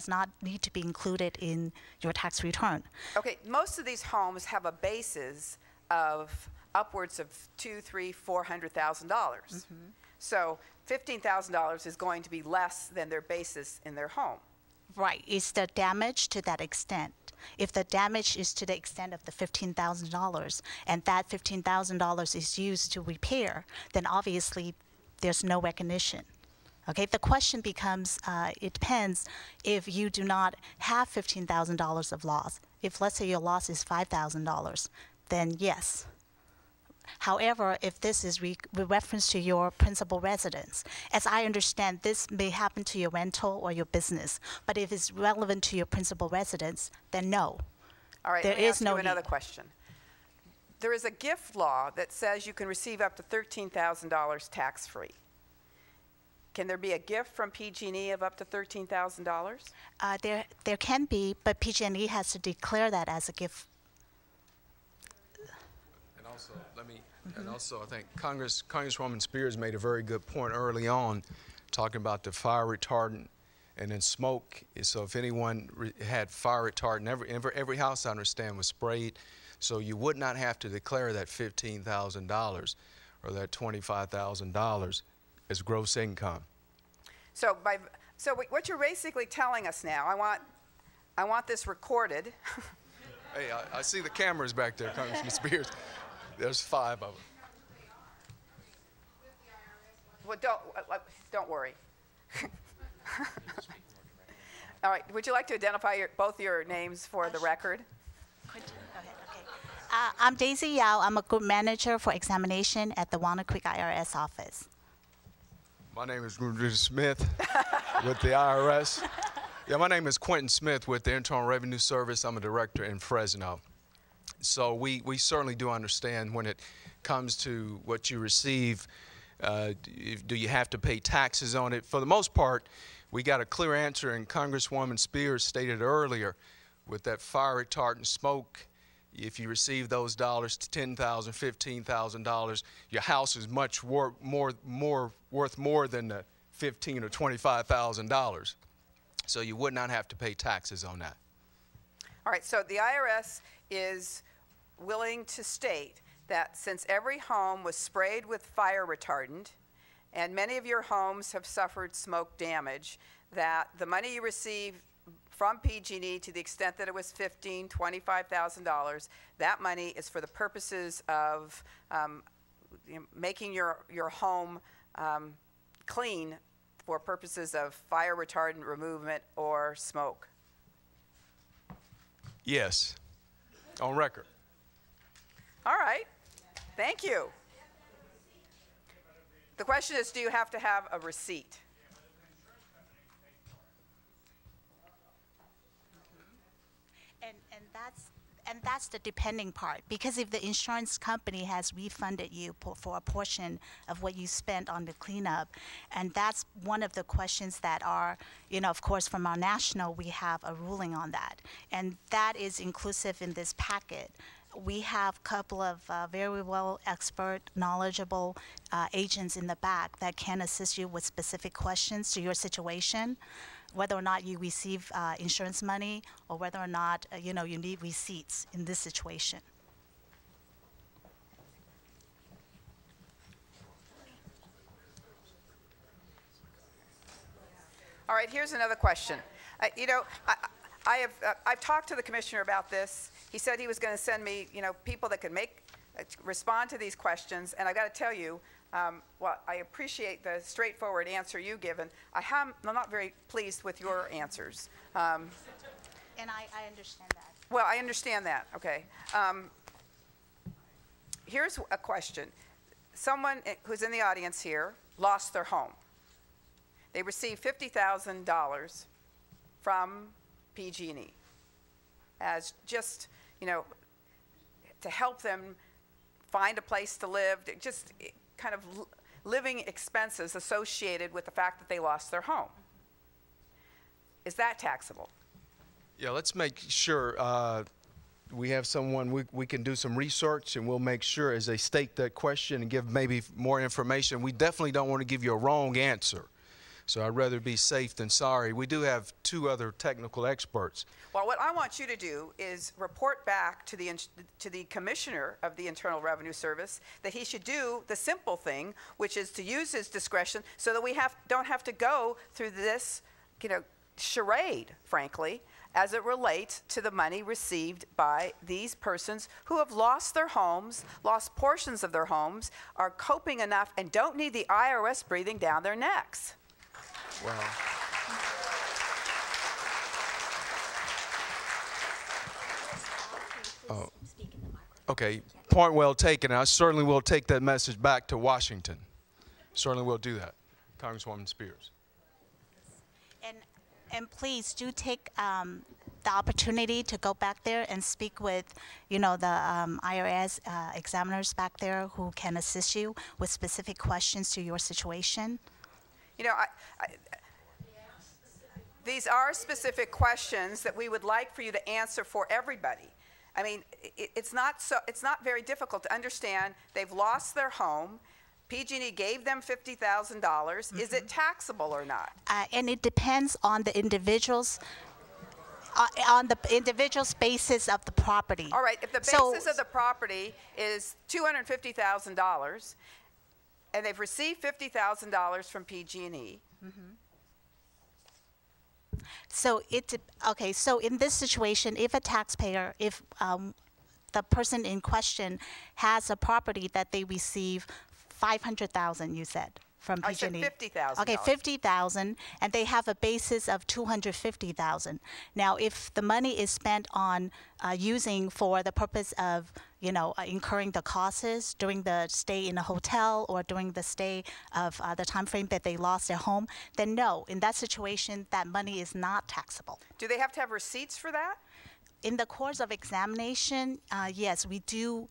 not need to be included in your tax return. Okay, most of these homes have a basis of upwards of $200,000, $300,000, $400,000. So $15,000 is going to be less than their basis in their home. Right. Is the damage to that extent? If the damage is to the extent of the $15,000, and that $15,000 is used to repair, then obviously there's no recognition. Okay, the question becomes, it depends if you do not have $15,000 of loss. If, let's say, your loss is $5,000, then yes. However, if this is with reference to your principal residence, as I understand, this may happen to your rental or your business, but if it's relevant to your principal residence, then no. All right, There let me is ask no you another need. question. There is a gift law that says you can receive up to $13,000 tax-free. Can there be a gift from PG&E of up to $13,000? There can be, but PG&E has to declare that as a gift. And also, and also, I think Congresswoman Spears made a very good point early on, talking about the fire retardant and then smoke. So if anyone had fire retardant, every house I understand was sprayed, so you would not have to declare that $15,000 or that $25,000 as gross income. So what you're basically telling us now, I want this recorded. Hey, I see the cameras back there, Congressman Spears. There's 5 of them. Well, don't worry. All right, would you like to identify both your names for the record? Go ahead, okay. I'm Daisy Yao. I'm a group manager for examination at the Walnut Creek IRS office. My name is Bruno Smith with the IRS. Yeah, my name is Quentin Smith with the Internal Revenue Service. I'm a director in Fresno. So we certainly do understand when it comes to what you receive, do you have to pay taxes on it? For the most part, we got a clear answer, and Congresswoman Spears stated earlier with that fire retardant smoke, if you receive those dollars to $10,000, $15,000, your house is much worth more than the $15,000 or $25,000. So you would not have to pay taxes on that. All right, so the IRS is willing to state that since every home was sprayed with fire retardant, and many of your homes have suffered smoke damage, that the money you receive from PG&E, to the extent that it was $15,000, $25,000, that money is for the purposes of making your home clean for purposes of fire retardant removal or smoke. Yes, on record. All right, thank you. The question is, do you have to have a receipt? And that's the depending part, because if the insurance company has refunded you for a portion of what you spent on the cleanup, and that's one of the questions that are, of course, from our national, we have a ruling on that, and that is inclusive in this packet. We have a couple of very well expert, knowledgeable agents in the back that can assist you with specific questions to your situation. whether or not you receive insurance money or whether or not you need receipts in this situation. All right, here's another question. I've talked to the commissioner about this. He said he was going to send me, people that could respond to these questions. And I got to tell you, well, I appreciate the straightforward answer you've given. I'm not very pleased with your answers. And I understand that. Well, I understand that. Okay. Here's a question. Someone who's in the audience here lost their home. They received $50,000 from PG&E as just, to help them find a place to live, just kind of living expenses associated with the fact that they lost their home. Is that taxable? Yeah, let's make sure we have someone, we can do some research, and we'll make sure as they state that question and give maybe more information. We definitely don't want to give you a wrong answer. So I'd rather be safe than sorry. We do have 2 other technical experts. Well, what I want you to do is report back to the Commissioner of the Internal Revenue Service that he should do the simple thing, which is to use his discretion so that we don't have to go through this, charade, frankly, as it relates to the money received by these persons who have lost their homes, lost portions of their homes, are coping enough, and don't need the IRS breathing down their necks. Wow. Oh. Okay, point well taken. I certainly will take that message back to Washington. Certainly will do that, Congresswoman Spears. And please do take the opportunity to go back there and speak with, the IRS examiners back there who can assist you with specific questions to your situation. These are specific questions that we would like for you to answer for everybody. I mean, it's not very difficult to understand. They've lost their home. PG&E gave them $50,000. Mm-hmm. Is it taxable or not? And it depends on the individual's basis of the property. All right, if the basis of the property is $250,000, and they've received $50,000 from PG&E. Mm-hmm. So so in this situation, if a taxpayer, if the person in question has a property that they receive $500,000, you said, from PG&E. I said $50,000. Okay, $50,000, and they have a basis of $250,000. Now, if the money is spent on using for the purpose of, incurring the costs during the stay in a hotel or during the stay of the time frame that they lost their home, then no, in that situation, that money is not taxable. Do they have to have receipts for that? In the course of examination, yes, we do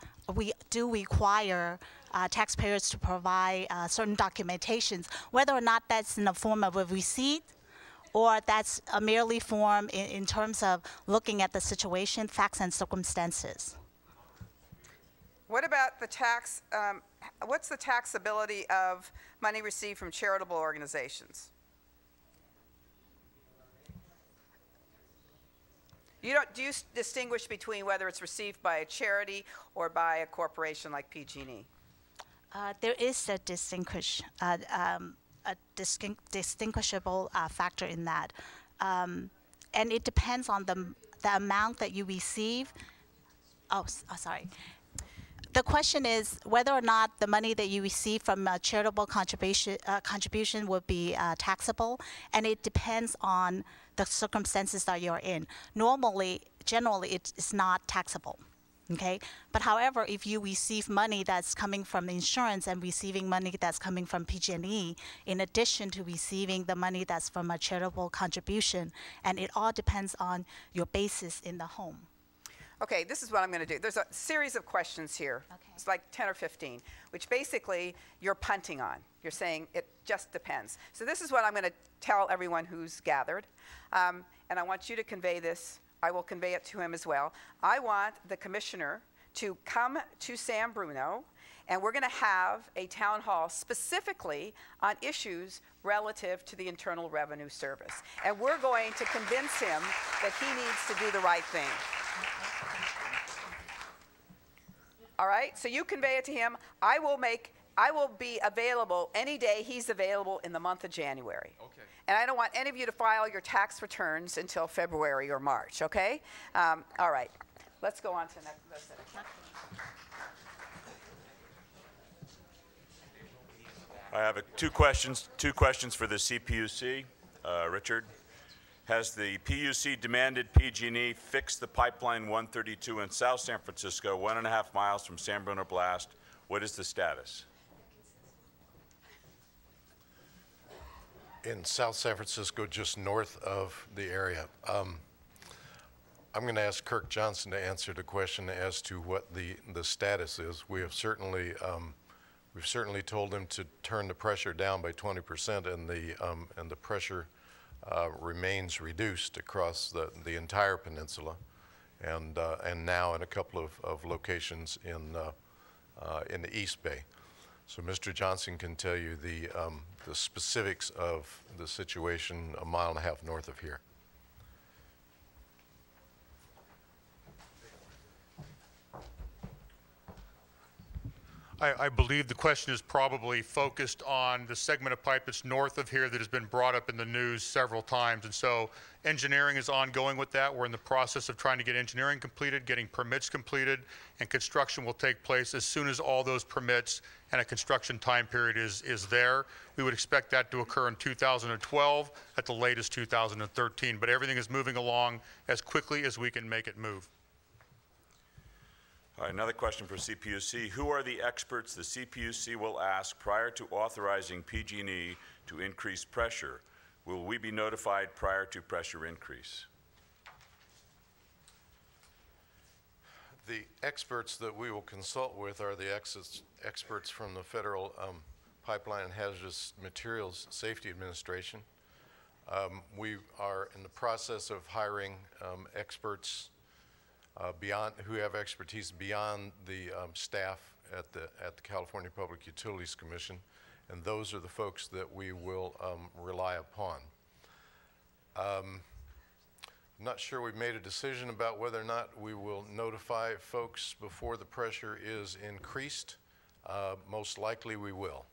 require taxpayers to provide certain documentations, whether or not that's in the form of a receipt or that's a merely form in terms of looking at the situation, facts and circumstances. What about the tax? What's the taxability of money received from charitable organizations? Do you distinguish between whether it's received by a charity or by a corporation like PG&E? There is a distinguishable factor in that, and it depends on the amount that you receive. Sorry. The question is whether or not the money that you receive from a charitable contribution would be taxable, and it depends on the circumstances that you're in. Generally, it's not taxable. Okay, but however, if you receive money that's coming from insurance and receiving money that's coming from PG&E, in addition to receiving the money that's from a charitable contribution, and it all depends on your basis in the home. Okay, this is what I'm going to do. There's a series of questions here. Okay. It's like 10 or 15, which basically you're punting on. You're saying it just depends. So this is what I'm going to tell everyone who's gathered, and I want you to convey this. I will convey it to him as well. I want the commissioner to come to San Bruno, and we're going to have a town hall specifically on issues relative to the Internal Revenue Service. And we're going to convince him that he needs to do the right thing. All right, so you convey it to him. I will be available any day he's available in the month of January. Okay. And I don't want any of you to file your tax returns until February or March, okay? All right, let's go on to the next. I have two questions for the CPUC. Richard, has the PUC demanded PG&E fix the pipeline 132 in South San Francisco, 1.5 miles from San Bruno Blast? What is the status? In South San Francisco, just north of the area. I'm going to ask Kirk Johnson to answer the question as to what the status is. We have certainly we've certainly told them to turn the pressure down by 20%, and the pressure remains reduced across the entire peninsula, and now in a couple of locations in the East Bay. So Mr. Johnson can tell you the specifics of the situation 1.5 miles north of here. I believe the question is probably focused on the segment of pipe that's north of here that has been brought up in the news several times. And so engineering is ongoing with that. We're in the process of trying to get engineering completed, getting permits completed, and construction will take place as soon as all those permits and a construction time period is there. We would expect that to occur in 2012, at the latest 2013. But everything is moving along as quickly as we can make it move. All right, another question for CPUC. Who are the experts the CPUC will ask prior to authorizing PG&E to increase pressure? Will we be notified prior to pressure increase? The experts that we will consult with are the experts from the Federal Pipeline and Hazardous Materials Safety Administration. We are in the process of hiring experts who have expertise beyond the staff at the California Public Utilities Commission, and those are the folks that we will rely upon. I'm not sure we've made a decision about whether or not we will notify folks before the pressure is increased. Most likely we will.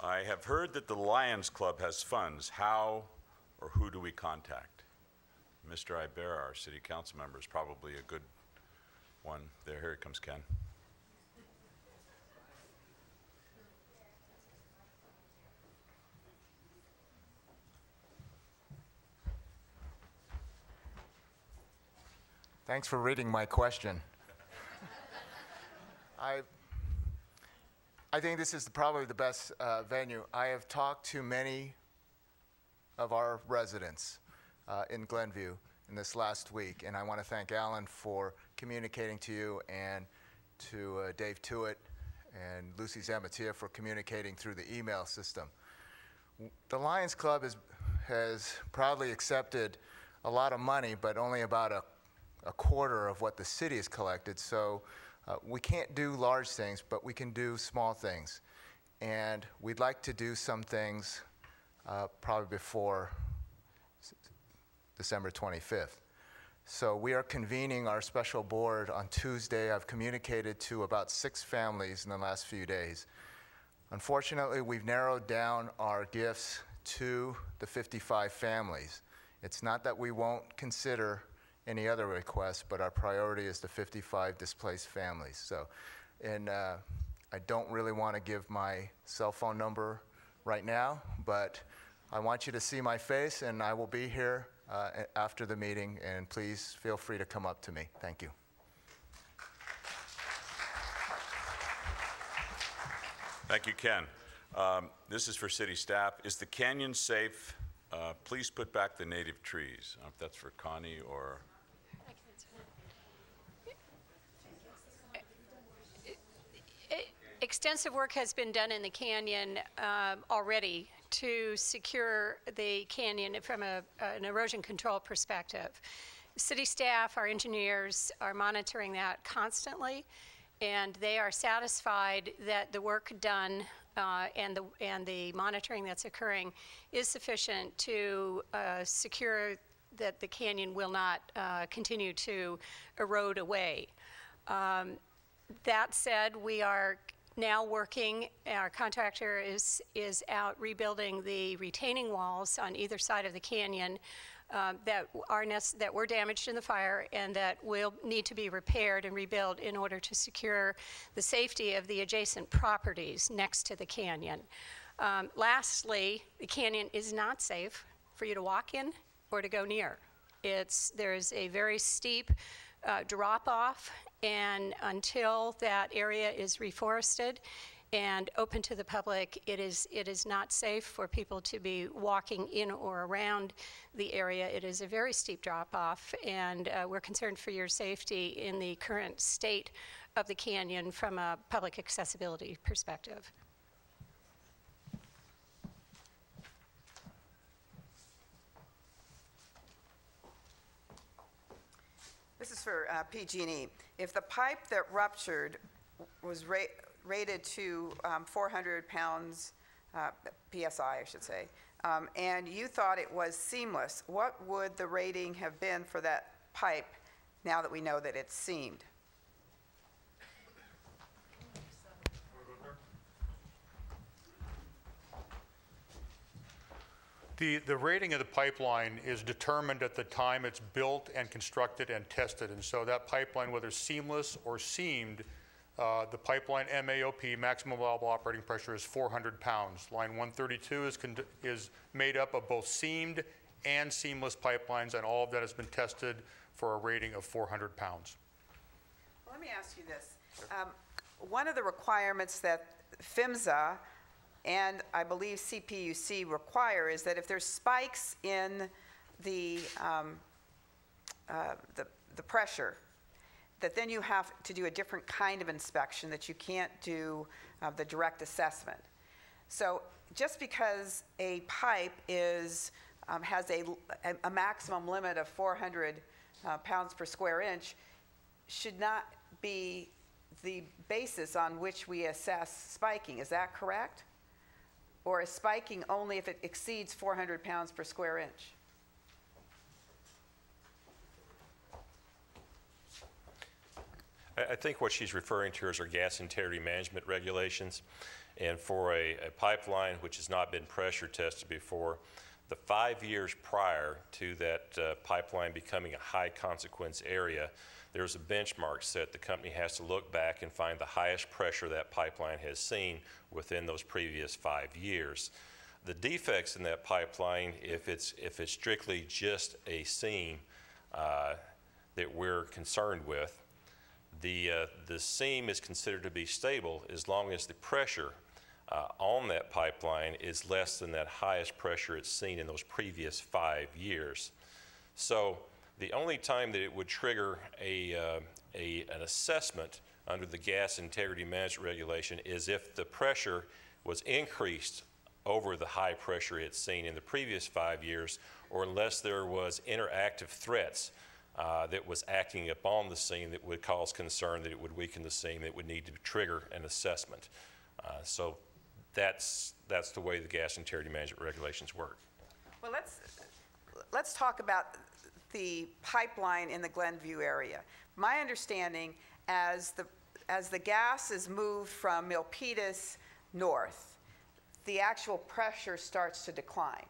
I have heard that the Lions Club has funds. How or who do we contact? Mr. Ibarra, our city council member, is probably a good one. There, here comes Ken. Thanks for reading my question. I think this is probably the best venue. I have talked to many of our residents in Glenview in this last week, and I want to thank Alan for communicating to you, and to Dave Tewitt and Lucy Zamatia for communicating through the email system. The Lions Club has proudly accepted a lot of money, but only about a quarter of what the city has collected. So we can't do large things, but we can do small things. And we'd like to do some things probably before December 25th. So we are convening our special board on Tuesday. I've communicated to about 6 families in the last few days. Unfortunately, we've narrowed down our gifts to the 55 families. It's not that we won't consider any other requests, but our priority is the 55 displaced families. So, and I don't really want to give my cell phone number right now, but I want you to see my face, and I will be here after the meeting, and please feel free to come up to me. Thank you. Thank you, Ken. This is for city staff. Is the canyon safe? Please put back the native trees. I don't know if that's for Connie or... Extensive work has been done in the canyon already to secure the canyon from an erosion control perspective. City staff, our engineers are monitoring that constantly, and they are satisfied that the work done and the monitoring that's occurring is sufficient to secure that the canyon will not continue to erode away. That said, we are now working, our contractor is out rebuilding the retaining walls on either side of the canyon that were damaged in the fire and that will need to be repaired and rebuilt in order to secure the safety of the adjacent properties next to the canyon. Lastly, the canyon is not safe for you to walk in or to go near. There's a very steep drop-off, and until that area is reforested and open to the public, it is not safe for people to be walking in or around the area. It is a very steep drop-off, and we're concerned for your safety in the current state of the canyon from a public accessibility perspective. This is for PG&E. If the pipe that ruptured was rated to 400 pounds PSI, I should say, and you thought it was seamless, what would the rating have been for that pipe now that we know that it's seamed? The rating of the pipeline is determined at the time it's built and constructed and tested. And so that pipeline, whether seamless or seamed, the pipeline MAOP, maximum allowable operating pressure, is 400 pounds. Line 132 is made up of both seamed and seamless pipelines, and all of that has been tested for a rating of 400 pounds. Well, let me ask you this. One of the requirements that PHMSA and I believe CPUC require is that if there's spikes in the pressure, that then you have to do a different kind of inspection, that you can't do the direct assessment. So just because a pipe has a maximum limit of 400 pounds per square inch should not be the basis on which we assess spiking. Is that correct? Or is spiking only if it exceeds 400 pounds per square inch? I think what she's referring to is our gas integrity management regulations. And for a pipeline which has not been pressure tested before, the 5 years prior to that pipeline becoming a high consequence area, there's a benchmark set. The company has to look back and find the highest pressure that pipeline has seen within those previous 5 years. The defects in that pipeline, if it's strictly just a seam that we're concerned with, the seam is considered to be stable as long as the pressure on that pipeline is less than that highest pressure it's seen in those previous 5 years. So the only time that it would trigger an assessment under the gas integrity management regulation is if the pressure was increased over the high pressure it's seen in the previous 5 years, or unless there was interactive threats that was acting upon the seam that would cause concern that it would weaken the seam, that would need to trigger an assessment. So that's the way the gas integrity management regulations work. Well, let's talk about the pipeline in the Glenview area. My understanding, as the gas is moved from Milpitas north, the actual pressure starts to decline.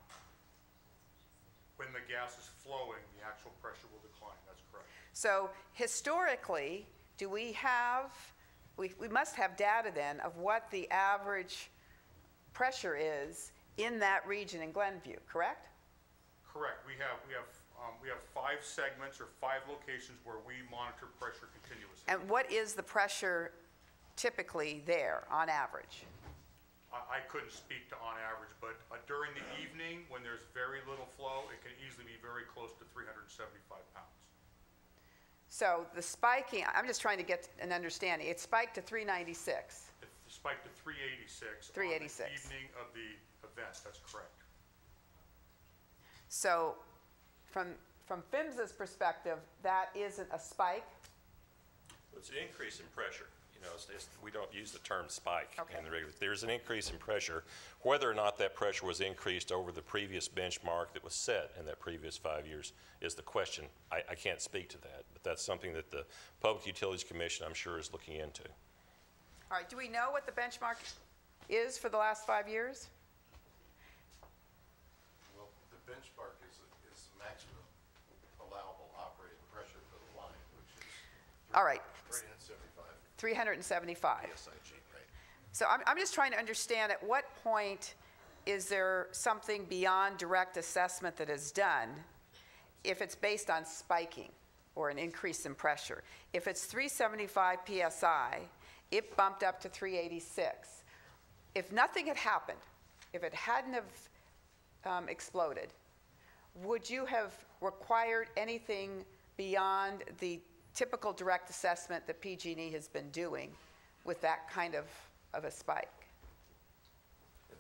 When the gas is flowing, the actual pressure will decline. That's correct. So historically, do we have, we must have data then of what the average pressure is in that region in Glenview, correct? Correct. We have 5 segments or 5 locations where we monitor pressure continuously. And what is the pressure typically there on average? I couldn't speak to on average, but during the evening when there's very little flow, it can easily be very close to 375 pounds. So the spiking, I'm just trying to get an understanding. It spiked to 396. The spiked to 386 386. on the evening of the event. That's correct. So from PHMSA's perspective, that isn't a spike? It's an increase in pressure. You know, we don't use the term spike Okay. in the regular. There's an increase in pressure. Whether or not that pressure was increased over the previous benchmark that was set in that previous 5 years is the question. I can't speak to that, but that's something that the Public Utilities Commission, I'm sure, is looking into. All right, do we know what the benchmark is for the last 5 years? Well, the benchmark is the maximum allowable operating pressure for the line, which is All right. 375 375. PSIG, right? So I'm just trying to understand, at what point is there something beyond direct assessment that is done if it's based on spiking or an increase in pressure? If it's 375 PSI, it bumped up to 386. If nothing had happened, if it hadn't have exploded, would you have required anything beyond the typical direct assessment that PG&E has been doing with that kind of a spike?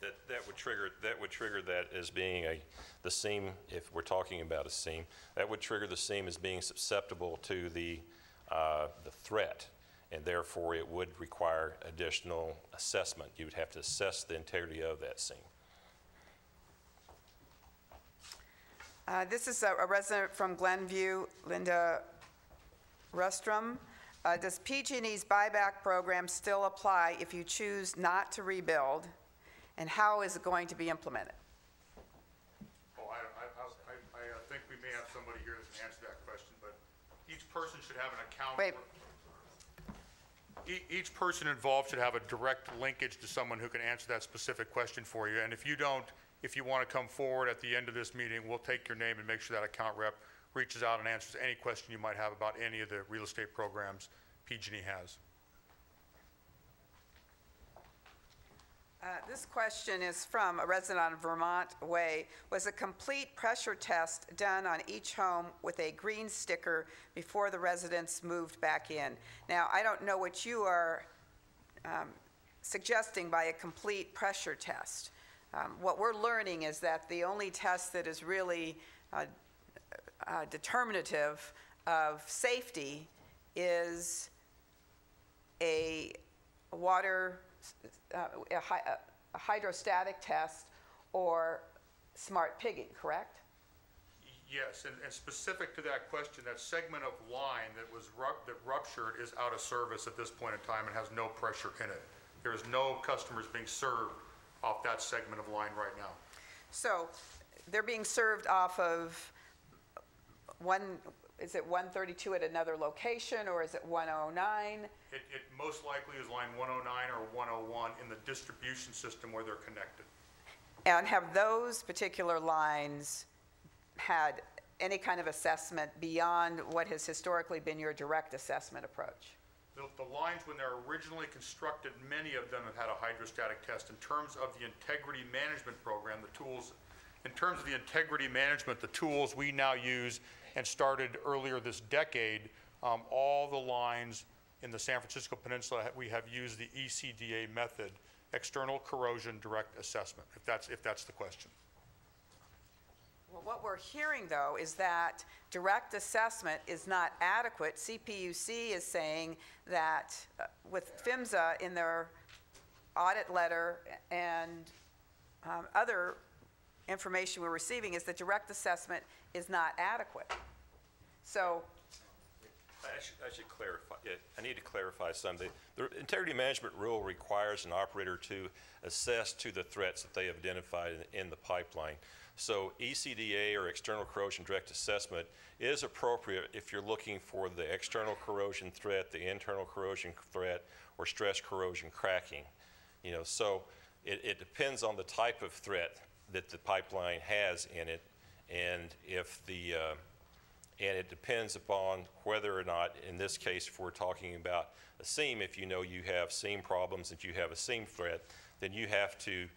That would trigger that as being the seam. If we're talking about a seam, that would trigger the seam as being susceptible to the threat, and therefore it would require additional assessment. You would have to assess the integrity of that seam. This is a resident from Glenview, Linda Rustrum. Does PG&E's buyback program still apply if you choose not to rebuild, and how is it going to be implemented? Oh, I think we may have somebody here that can answer that question, but each person should have an account. Wait. Each person involved should have a direct linkage to someone who can answer that specific question for you. And if you don't, if you want to come forward at the end of this meeting, we'll take your name and make sure that account rep reaches out and answers any question you might have about any of the real estate programs PG&E has. This question is from a resident on Vermont Way. Was a complete pressure test done on each home with a green sticker before the residents moved back in? Now, I don't know what you are suggesting by a complete pressure test. What we're learning is that the only test that is really determinative of safety is a water, a hydrostatic test or smart pigging, correct? Yes, and specific to that question, that segment of line that ruptured is out of service at this point in time and has no pressure in it. There is no customers being served off that segment of line right now. So they're being served off of is it 132 at another location, or is it 109? It most likely is line 109 or 101 in the distribution system where they're connected. And have those particular lines had any kind of assessment beyond what has historically been your direct assessment approach? The lines, when they're originally constructed, many of them have had a hydrostatic test. In terms of the integrity management program, the tools, in terms of the integrity management, the tools we now use and started earlier this decade, all the lines in the San Francisco Peninsula, we have used the ECDA method, external corrosion direct assessment, if that's the question. Well, what we're hearing, though, is that direct assessment is not adequate. CPUC is saying that with PHMSA in their audit letter and other information we're receiving is that direct assessment is not adequate. So I should clarify. I need to clarify something. The integrity management rule requires an operator to assess to the threats that they have identified in the pipeline. So ECDA, or external corrosion direct assessment, is appropriate if you're looking for the external corrosion threat, the internal corrosion threat, or stress corrosion cracking. You know, so it depends on the type of threat that the pipeline has in it, and and it depends upon whether or not, in this case, if we're talking about a seam, if you know you have seam problems, if you have a seam threat, then you have to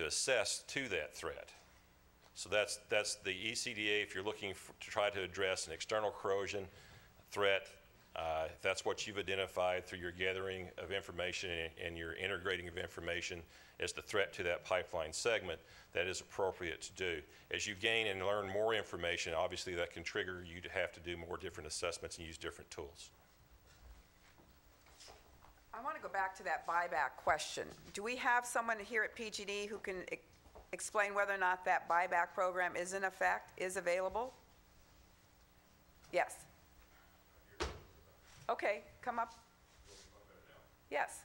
assess to that threat. So that's the ECDA if you're looking to try to address an external corrosion threat, If that's what you've identified through your gathering of information and your integrating of information as the threat to that pipeline segment, that is appropriate to do. As you gain and learn more information, obviously that can trigger you to have to do more different assessments and use different tools. I want to go back to that buyback question. Do we have someone here at PG&E who can explain whether or not that buyback program is in effect, is available? Yes. Okay, come up. Yes.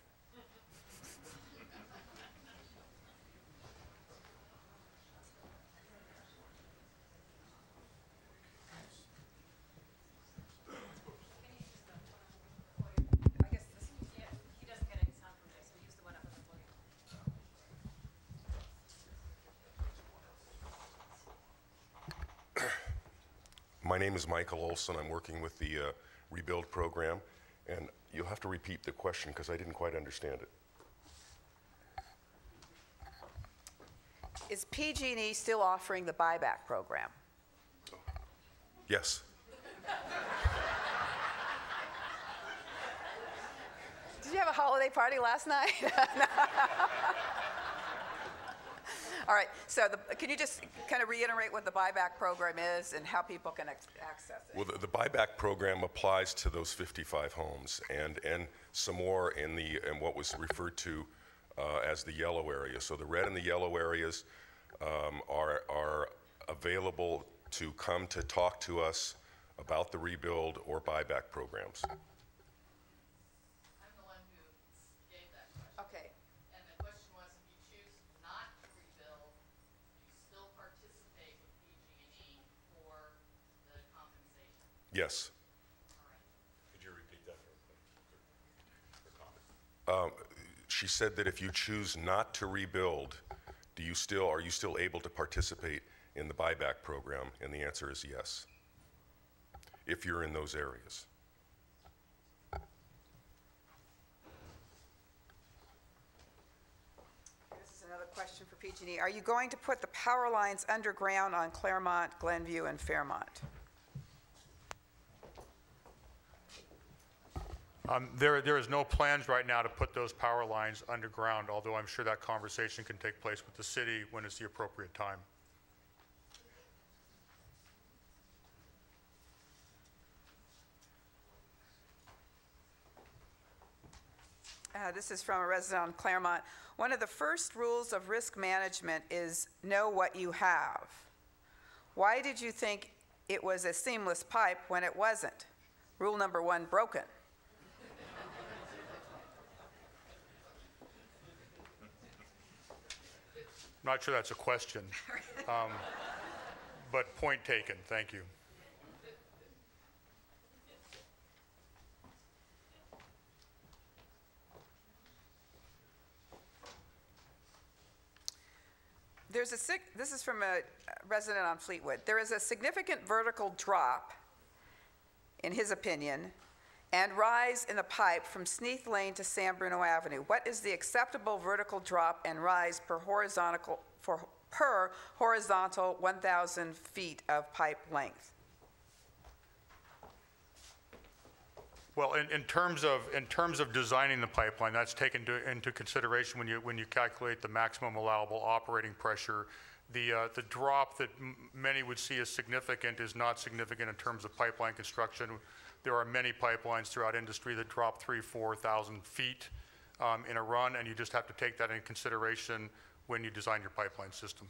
My name is Michael Olson. I'm working with the Rebuild program, and you'll have to repeat the question because I didn't quite understand it. Is PG&E still offering the buyback program? Yes. Did you have a holiday party last night? All right, so can you just kind of reiterate what the buyback program is and how people can access it? Well, the buyback program applies to those 55 homes and some more in what was referred to as the yellow area. So the red and the yellow areas are available to come to talk to us about the rebuild or buyback programs. Yes. Could you repeat that for comment? She said that if you choose not to rebuild, are you still able to participate in the buyback program? And the answer is yes, if you're in those areas. This is another question for PG&E. Are you going to put the power lines underground on Claremont, Glenview, and Fairmont? There is no plans right now to put those power lines underground, although I'm sure that conversation can take place with the city when it's the appropriate time. This is from a resident on Claremont. One of the first rules of risk management is know what you have. Why did you think it was a seamless pipe when it wasn't? Rule number 1, broken. I'm not sure that's a question, but point taken. Thank you. This is from a resident on Fleetwood. There is a significant vertical drop, in his opinion, and rise in the pipe from Sneath Lane to San Bruno Avenue. What is the acceptable vertical drop and rise per horizontal 1,000 feet of pipe length? Well, in terms of designing the pipeline, that's taken into consideration when you calculate the maximum allowable operating pressure. The drop that many would see as significant is not significant in terms of pipeline construction. There are many pipelines throughout industry that drop 3,000 to 4,000 feet in a run, and you just have to take that into consideration when you design your pipeline system.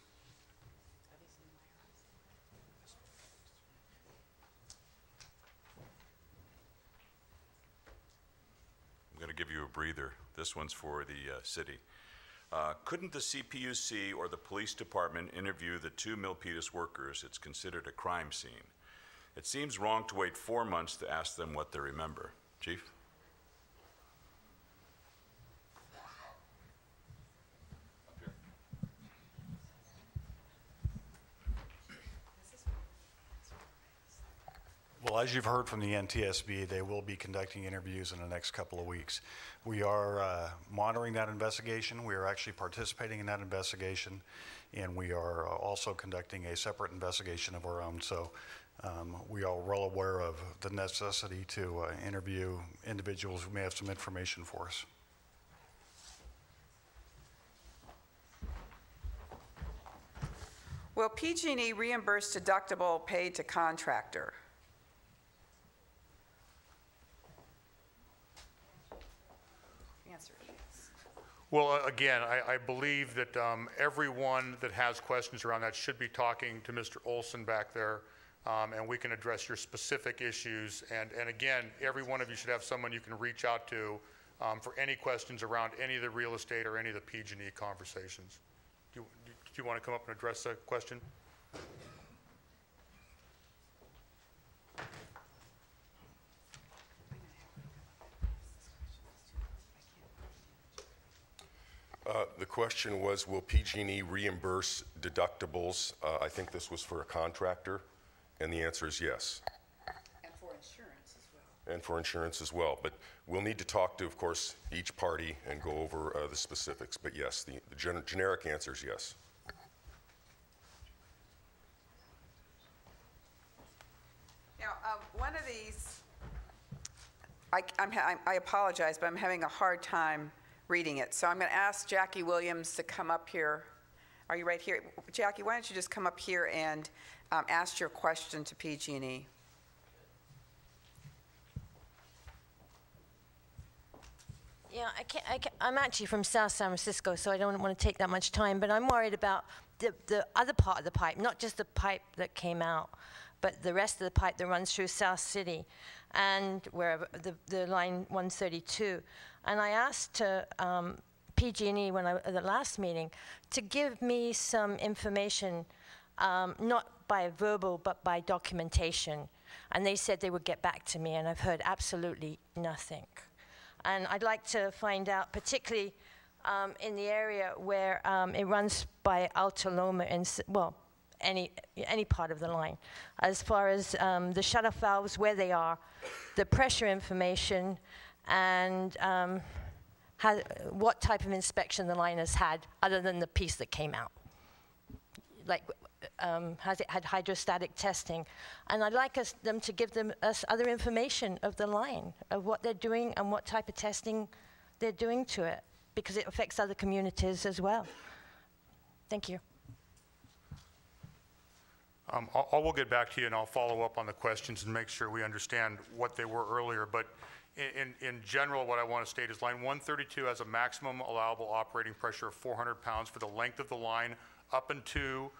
I'm going to give you a breather. This one's for the city. Couldn't the CPUC or the police department interview the 2 Milpitas workers? It's considered a crime scene. It seems wrong to wait 4 months to ask them what they remember. Chief? Well, as you've heard from the NTSB, they will be conducting interviews in the next couple of weeks. We are monitoring that investigation. We are actually participating in that investigation, and we are also conducting a separate investigation of our own. So We are well aware of the necessity to interview individuals who may have some information for us. Will PG&E reimburse deductible paid to contractor? Answer yes. Well, again, I believe that everyone that has questions around that should be talking to Mr. Olson back there, and we can address your specific issues. And again, every one of you should have someone you can reach out to for any questions around any of the real estate or any of the PG&E conversations. Do you want to come up and address the question? The question was, will PG&E reimburse deductibles? I think this was for a contractor, and the answer is yes. And for insurance as well. And for insurance as well. But we'll need to talk to, of course, each party and go over the specifics. But yes, the generic answer is yes. Now, one of these, I apologize, but I'm having a hard time reading it. So I'm going to ask Jackie Williams to come up here. Are you right here? Jackie, why don't you just come up here and ask your question to PG&E? Yeah, I'm actually from South San Francisco, so I don't want to take that much time, but I'm worried about the other part of the pipe, not just the pipe that came out, but the rest of the pipe that runs through South City and wherever, the line 132. And I asked PG&E at the last meeting to give me some information, not by verbal, but by documentation. And they said they would get back to me, and I've heard absolutely nothing. And I'd like to find out, particularly in the area where it runs by Alta Loma, and well, any part of the line, as far as the shut-off valves, where they are, the pressure information, and what type of inspection the line has had, other than the piece that came out. Like, has it had hydrostatic testing? And I'd like them to give us other information of the line, of what they're doing and what type of testing they're doing to it, because it affects other communities as well. Thank you. I will get back to you, and I'll follow up on the questions and make sure we understand what they were earlier. But in general, what I want to state is line 132 has a maximum allowable operating pressure of 400 pounds for the length of the line up into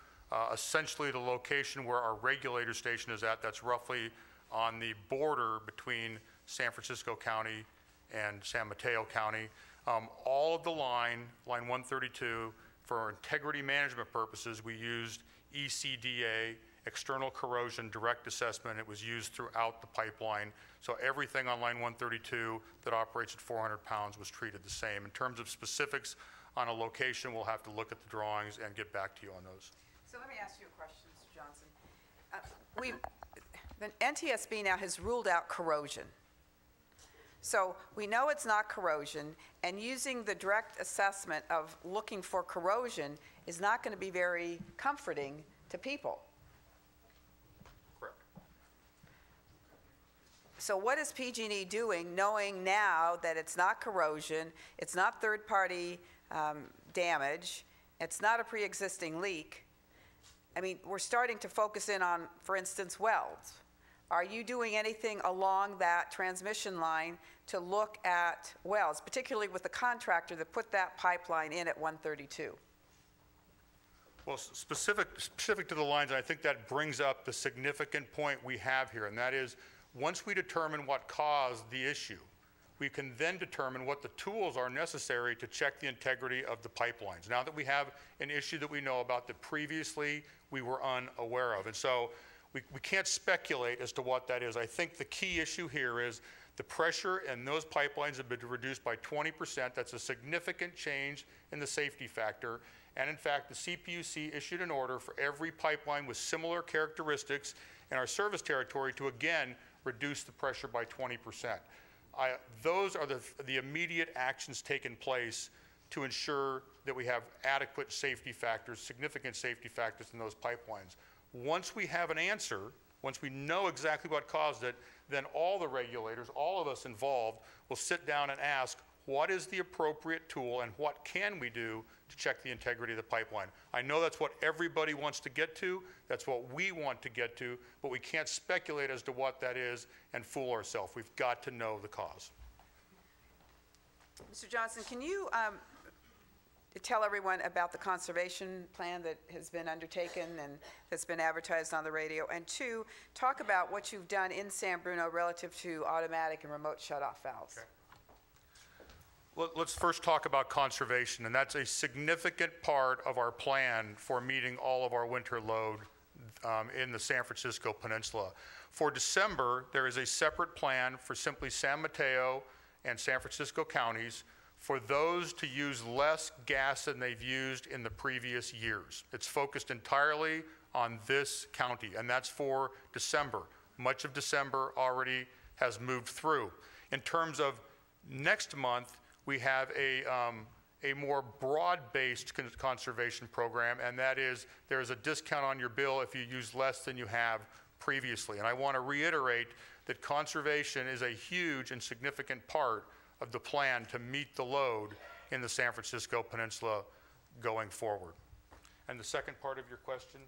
essentially the location where our regulator station is at. That's roughly on the border between San Francisco County and San Mateo County. All of the line 132, for integrity management purposes, we used ECDA, external corrosion direct assessment. It was used throughout the pipeline. So everything on line 132 that operates at 400 pounds was treated the same. In terms of specifics on a location, we'll have to look at the drawings and get back to you on those. So let me ask you a question, Mr. Johnson. The NTSB now has ruled out corrosion. So we know it's not corrosion, and using the direct assessment of looking for corrosion is not going to be very comforting to people. Correct. So what is PG&E doing, knowing now that it's not corrosion, it's not third-party damage, it's not a pre-existing leak? I mean, we're starting to focus in on, for instance, welds. Are you doing anything along that transmission line to look at welds, particularly with the contractor that put that pipeline in at 132? Well, specific to the lines, and I think that brings up the significant point we have here, and that is, once we determine what caused the issue, we can then determine what the tools are necessary to check the integrity of the pipelines. Now that we have an issue that we know about that previously we were unaware of. And so we can't speculate as to what that is. I think the key issue here is the pressure in those pipelines have been reduced by 20%. That's a significant change in the safety factor. And in fact, the CPUC issued an order for every pipeline with similar characteristics in our service territory to again reduce the pressure by 20%. Those are the immediate actions taken place to ensure that we have adequate safety factors, significant safety factors in those pipelines. Once we have an answer, once we know exactly what caused it, then all the regulators, all of us involved, will sit down and ask, what is the appropriate tool and what can we do to check the integrity of the pipeline? I know that's what everybody wants to get to, that's what we want to get to, but we can't speculate as to what that is and fool ourselves. We've got to know the cause. Mr. Johnson, can you tell everyone about the conservation plan that has been undertaken and that's been advertised on the radio? And two, talk about what you've done in San Bruno relative to automatic and remote shutoff valves. Okay. Let's first talk about conservation, and that's a significant part of our plan for meeting all of our winter load in the San Francisco Peninsula. For December, there is a separate plan for simply San Mateo and San Francisco counties for those to use less gas than they've used in the previous years. It's focused entirely on this county, and that's for December. Much of December already has moved through. In terms of next month, we have a more broad-based conservation program, and that is there is a discount on your bill if you use less than you have previously. And I want to reiterate that conservation is a huge and significant part of the plan to meet the load in the San Francisco Peninsula going forward. And the second part of your question?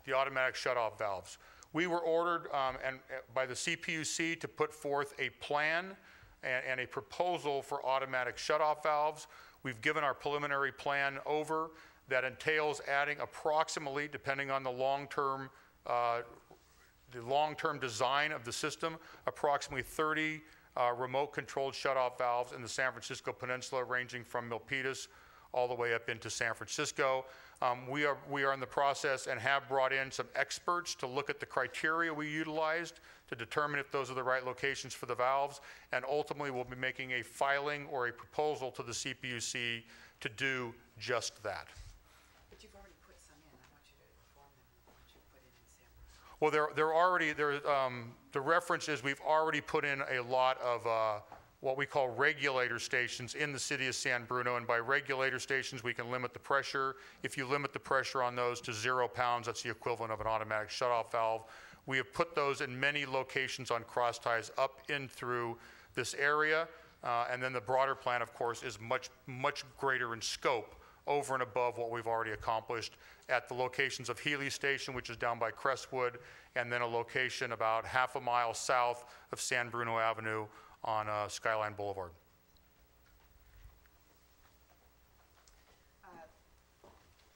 The automatic shutoff valves. We were ordered by the CPUC to put forth a plan and a proposal for automatic shutoff valves. We've given our preliminary plan over that entails adding approximately, depending on the long-term design of the system, approximately 30 remote-controlled shutoff valves in the San Francisco Peninsula, ranging from Milpitas all the way up into San Francisco. We are in the process and have brought in some experts to look at the criteria we utilized to determine if those are the right locations for the valves, and ultimately we'll be making a filing or a proposal to the CPUC to do just that. But you've already put some in. I want you to inform them what you put in San Bruno. Well, the reference is we've already put in a lot of what we call regulator stations in the city of San Bruno, and by regulator stations we can limit the pressure. If you limit the pressure on those to 0 pounds, that's the equivalent of an automatic shutoff valve. We have put those in many locations on cross ties up in through this area, and then the broader plan, of course, is much greater in scope over and above what we've already accomplished at the locations of Healy Station, which is down by Crestwood, and then a location about half a mile south of San Bruno Avenue on Skyline Boulevard.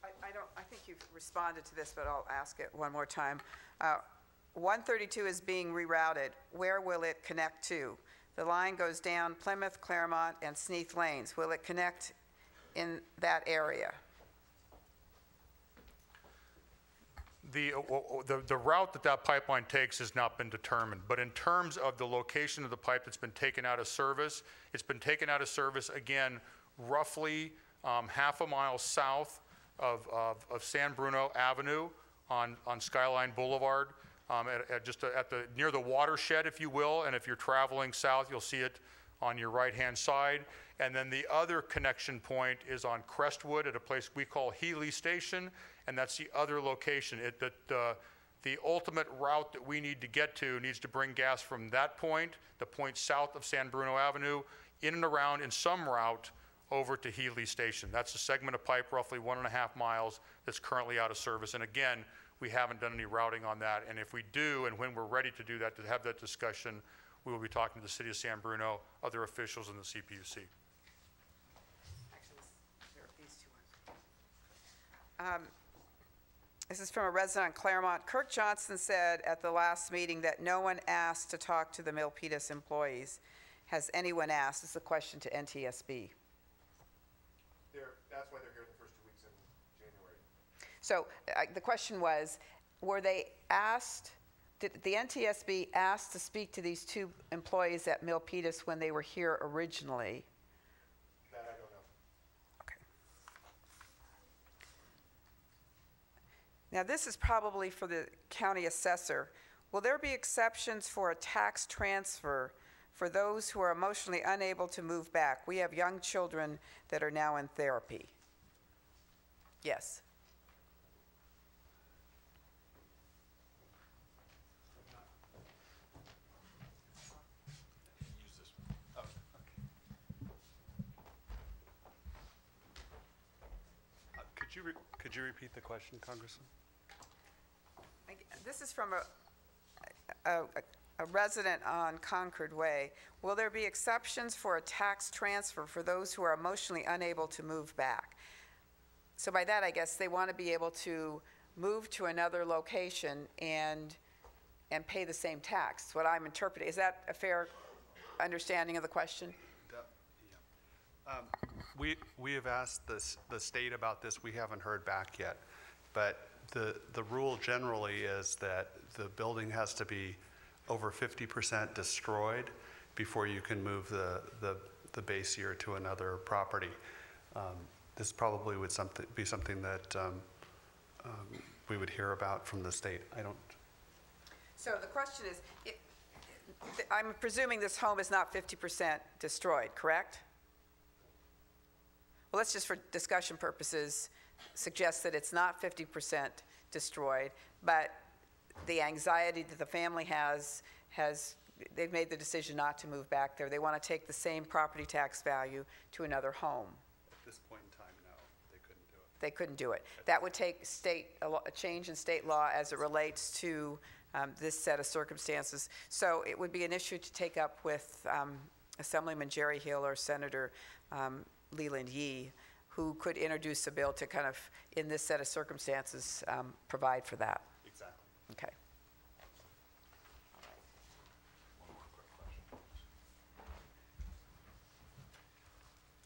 I think you've responded to this, but I'll ask it one more time. 132 is being rerouted. Where will it connect to? The line goes down Plymouth, Claremont, and Sneath Lanes. Will it connect in that area? The route that pipeline takes has not been determined, but in terms of the location of the pipe that's been taken out of service, it's been taken out of service, again, roughly half a mile south of San Bruno Avenue on Skyline Boulevard, near the watershed, if you will, and if you're traveling south, you'll see it on your right-hand side. And then the other connection point is on Crestwood at a place we call Healy Station, and that's the other location. The ultimate route that we need to get to needs to bring gas from that point, the point south of San Bruno Avenue, in and around in some route over to Healy Station. That's a segment of pipe roughly 1.5 miles that's currently out of service. And again, we haven't done any routing on that. And if we do, and when we're ready to do that, to have that discussion, we will be talking to the city of San Bruno, other officials in the CPUC. Actually, there are these two ones. This is from a resident on Claremont. Kirk Johnson said at the last meeting that no one asked to talk to the Milpitas employees. Has anyone asked? This is a question to NTSB. That's why they're here the first 2 weeks in January. So the question was, were they asked, did the NTSB ask to speak to these two employees at Milpitas when they were here originally? That I don't know. Okay. Now this is probably for the county assessor. Will there be exceptions for a tax transfer for those who are emotionally unable to move back? We have young children that are now in therapy. Yes. Could you repeat the question, Congressman? This is from a resident on Concord Way. Will there be exceptions for a tax transfer for those who are emotionally unable to move back? So by that, I guess they want to be able to move to another location and pay the same tax. What I'm interpreting, is that a fair understanding of the question? We have asked the state about this. We haven't heard back yet. But the rule generally is that the building has to be over 50% destroyed before you can move the base year to another property. This probably would be something that we would hear about from the state. I don't. So the question is, I'm presuming this home is not 50% destroyed, correct? Well, let's just for discussion purposes suggest that it's not 50% destroyed, but the anxiety that the family has, they've made the decision not to move back there. They want to take the same property tax value to another home. At this point in time, no, they couldn't do it. They couldn't do it. That would take a change in state law as it relates to this set of circumstances. So it would be an issue to take up with Assemblyman Jerry Hill or Senator Leland Yee, who could introduce a bill to kind of, in this set of circumstances, provide for that. Exactly. Okay.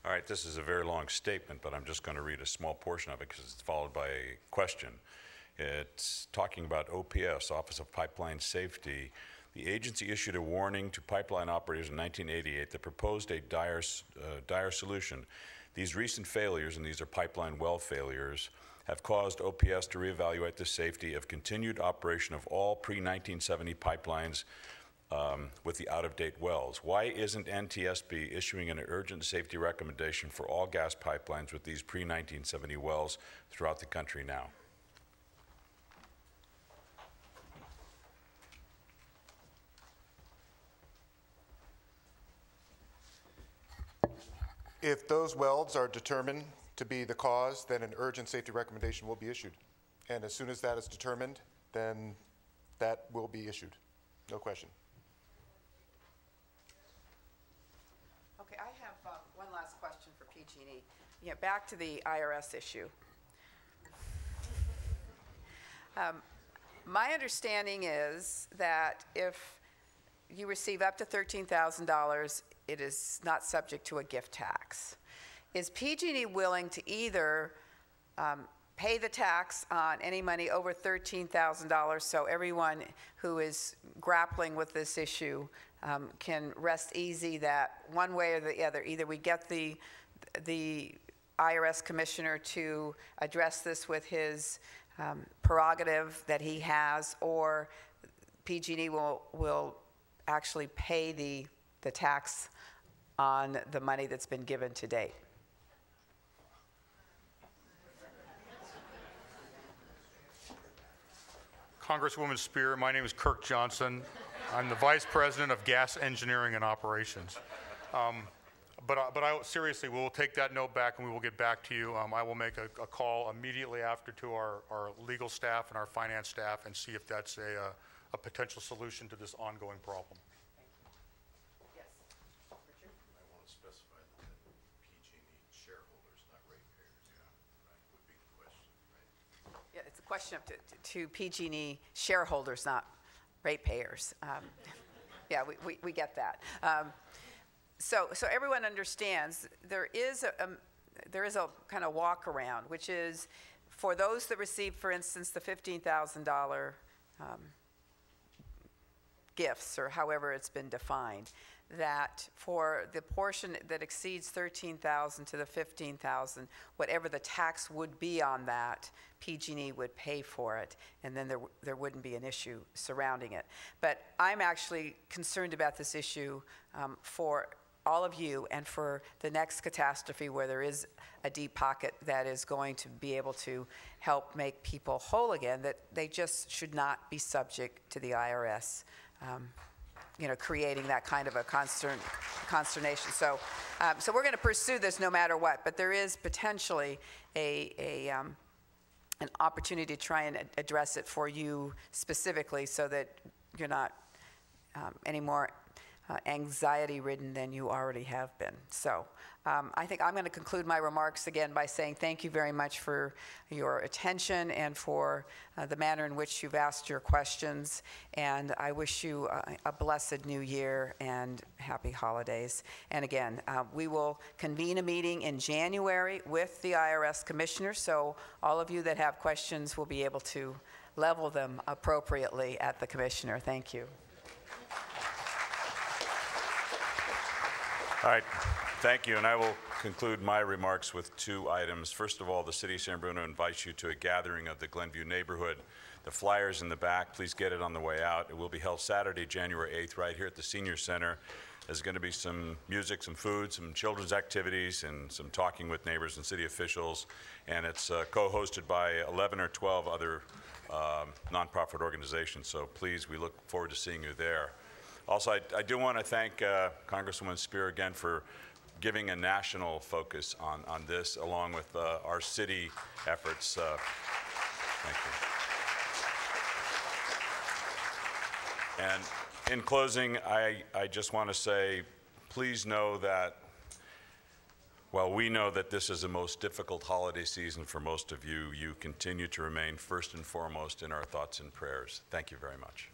All right, this is a very long statement, but I'm just going to read a small portion of it because it's followed by a question. It's talking about OPS, Office of Pipeline Safety. The agency issued a warning to pipeline operators in 1988 that proposed a dire solution. These recent failures, and these are pipeline well failures, have caused OPS to reevaluate the safety of continued operation of all pre-1970 pipelines with the out-of-date wells. Why isn't NTSB issuing an urgent safety recommendation for all gas pipelines with these pre-1970 wells throughout the country now? If those welds are determined to be the cause, then an urgent safety recommendation will be issued. And as soon as that is determined, then that will be issued. No question. Okay, I have one last question for PG&E. Yeah, back to the IRS issue. My understanding is that if you receive up to $13,000, it is not subject to a gift tax. Is PG&E willing to either pay the tax on any money over $13,000 so everyone who is grappling with this issue can rest easy that one way or the other, either we get the IRS commissioner to address this with his prerogative that he has, or PG&E will actually pay the tax on the money that's been given to date? Congresswoman Spear, my name is Kirk Johnson. I'm the Vice President of Gas Engineering and Operations. But seriously, we'll take that note back and we will get back to you. I will make a call immediately after to our legal staff and our finance staff and see if that's a potential solution to this ongoing problem. Yes. Richard? I want to specify that PG&E shareholders, not ratepayers. Yeah, right, would be the question, right? Yeah, it's a question to PG&E shareholders, not ratepayers. Yeah, we get that. So everyone understands there is a kind of walk around, which is for those that receive, for instance, the $15,000 gifts, or however it's been defined, that for the portion that exceeds $13,000 to the $15,000, whatever the tax would be on that, PG&E would pay for it, and then there wouldn't be an issue surrounding it. But I'm actually concerned about this issue for all of you and for the next catastrophe where there is a deep pocket that is going to be able to help make people whole again, that they just should not be subject to the IRS creating that kind of a consternation. So we're going to pursue this no matter what, but there is potentially an opportunity to try and address it for you specifically so that you're not any more anxiety-ridden than you already have been. So I think I'm going to conclude my remarks again by saying thank you very much for your attention and for the manner in which you've asked your questions. And I wish you a blessed new year and happy holidays. And again, we will convene a meeting in January with the IRS commissioner, so all of you that have questions will be able to level them appropriately at the commissioner. Thank you. All right, thank you, and I will conclude my remarks with two items. First of all, the City of San Bruno invites you to a gathering of the Glenview neighborhood. The flyer's in the back. Please get it on the way out. It will be held Saturday, January 8th, right here at the Senior Center. There's going to be some music, some food, some children's activities, and some talking with neighbors and city officials. And it's co-hosted by 11 or 12 other nonprofit organizations. So please, we look forward to seeing you there. Also, I do want to thank Congresswoman Spear again for giving a national focus on this, along with our city efforts. Thank you. And in closing, I just want to say, please know that, while we know that this is the most difficult holiday season for most of you, you continue to remain first and foremost in our thoughts and prayers. Thank you very much.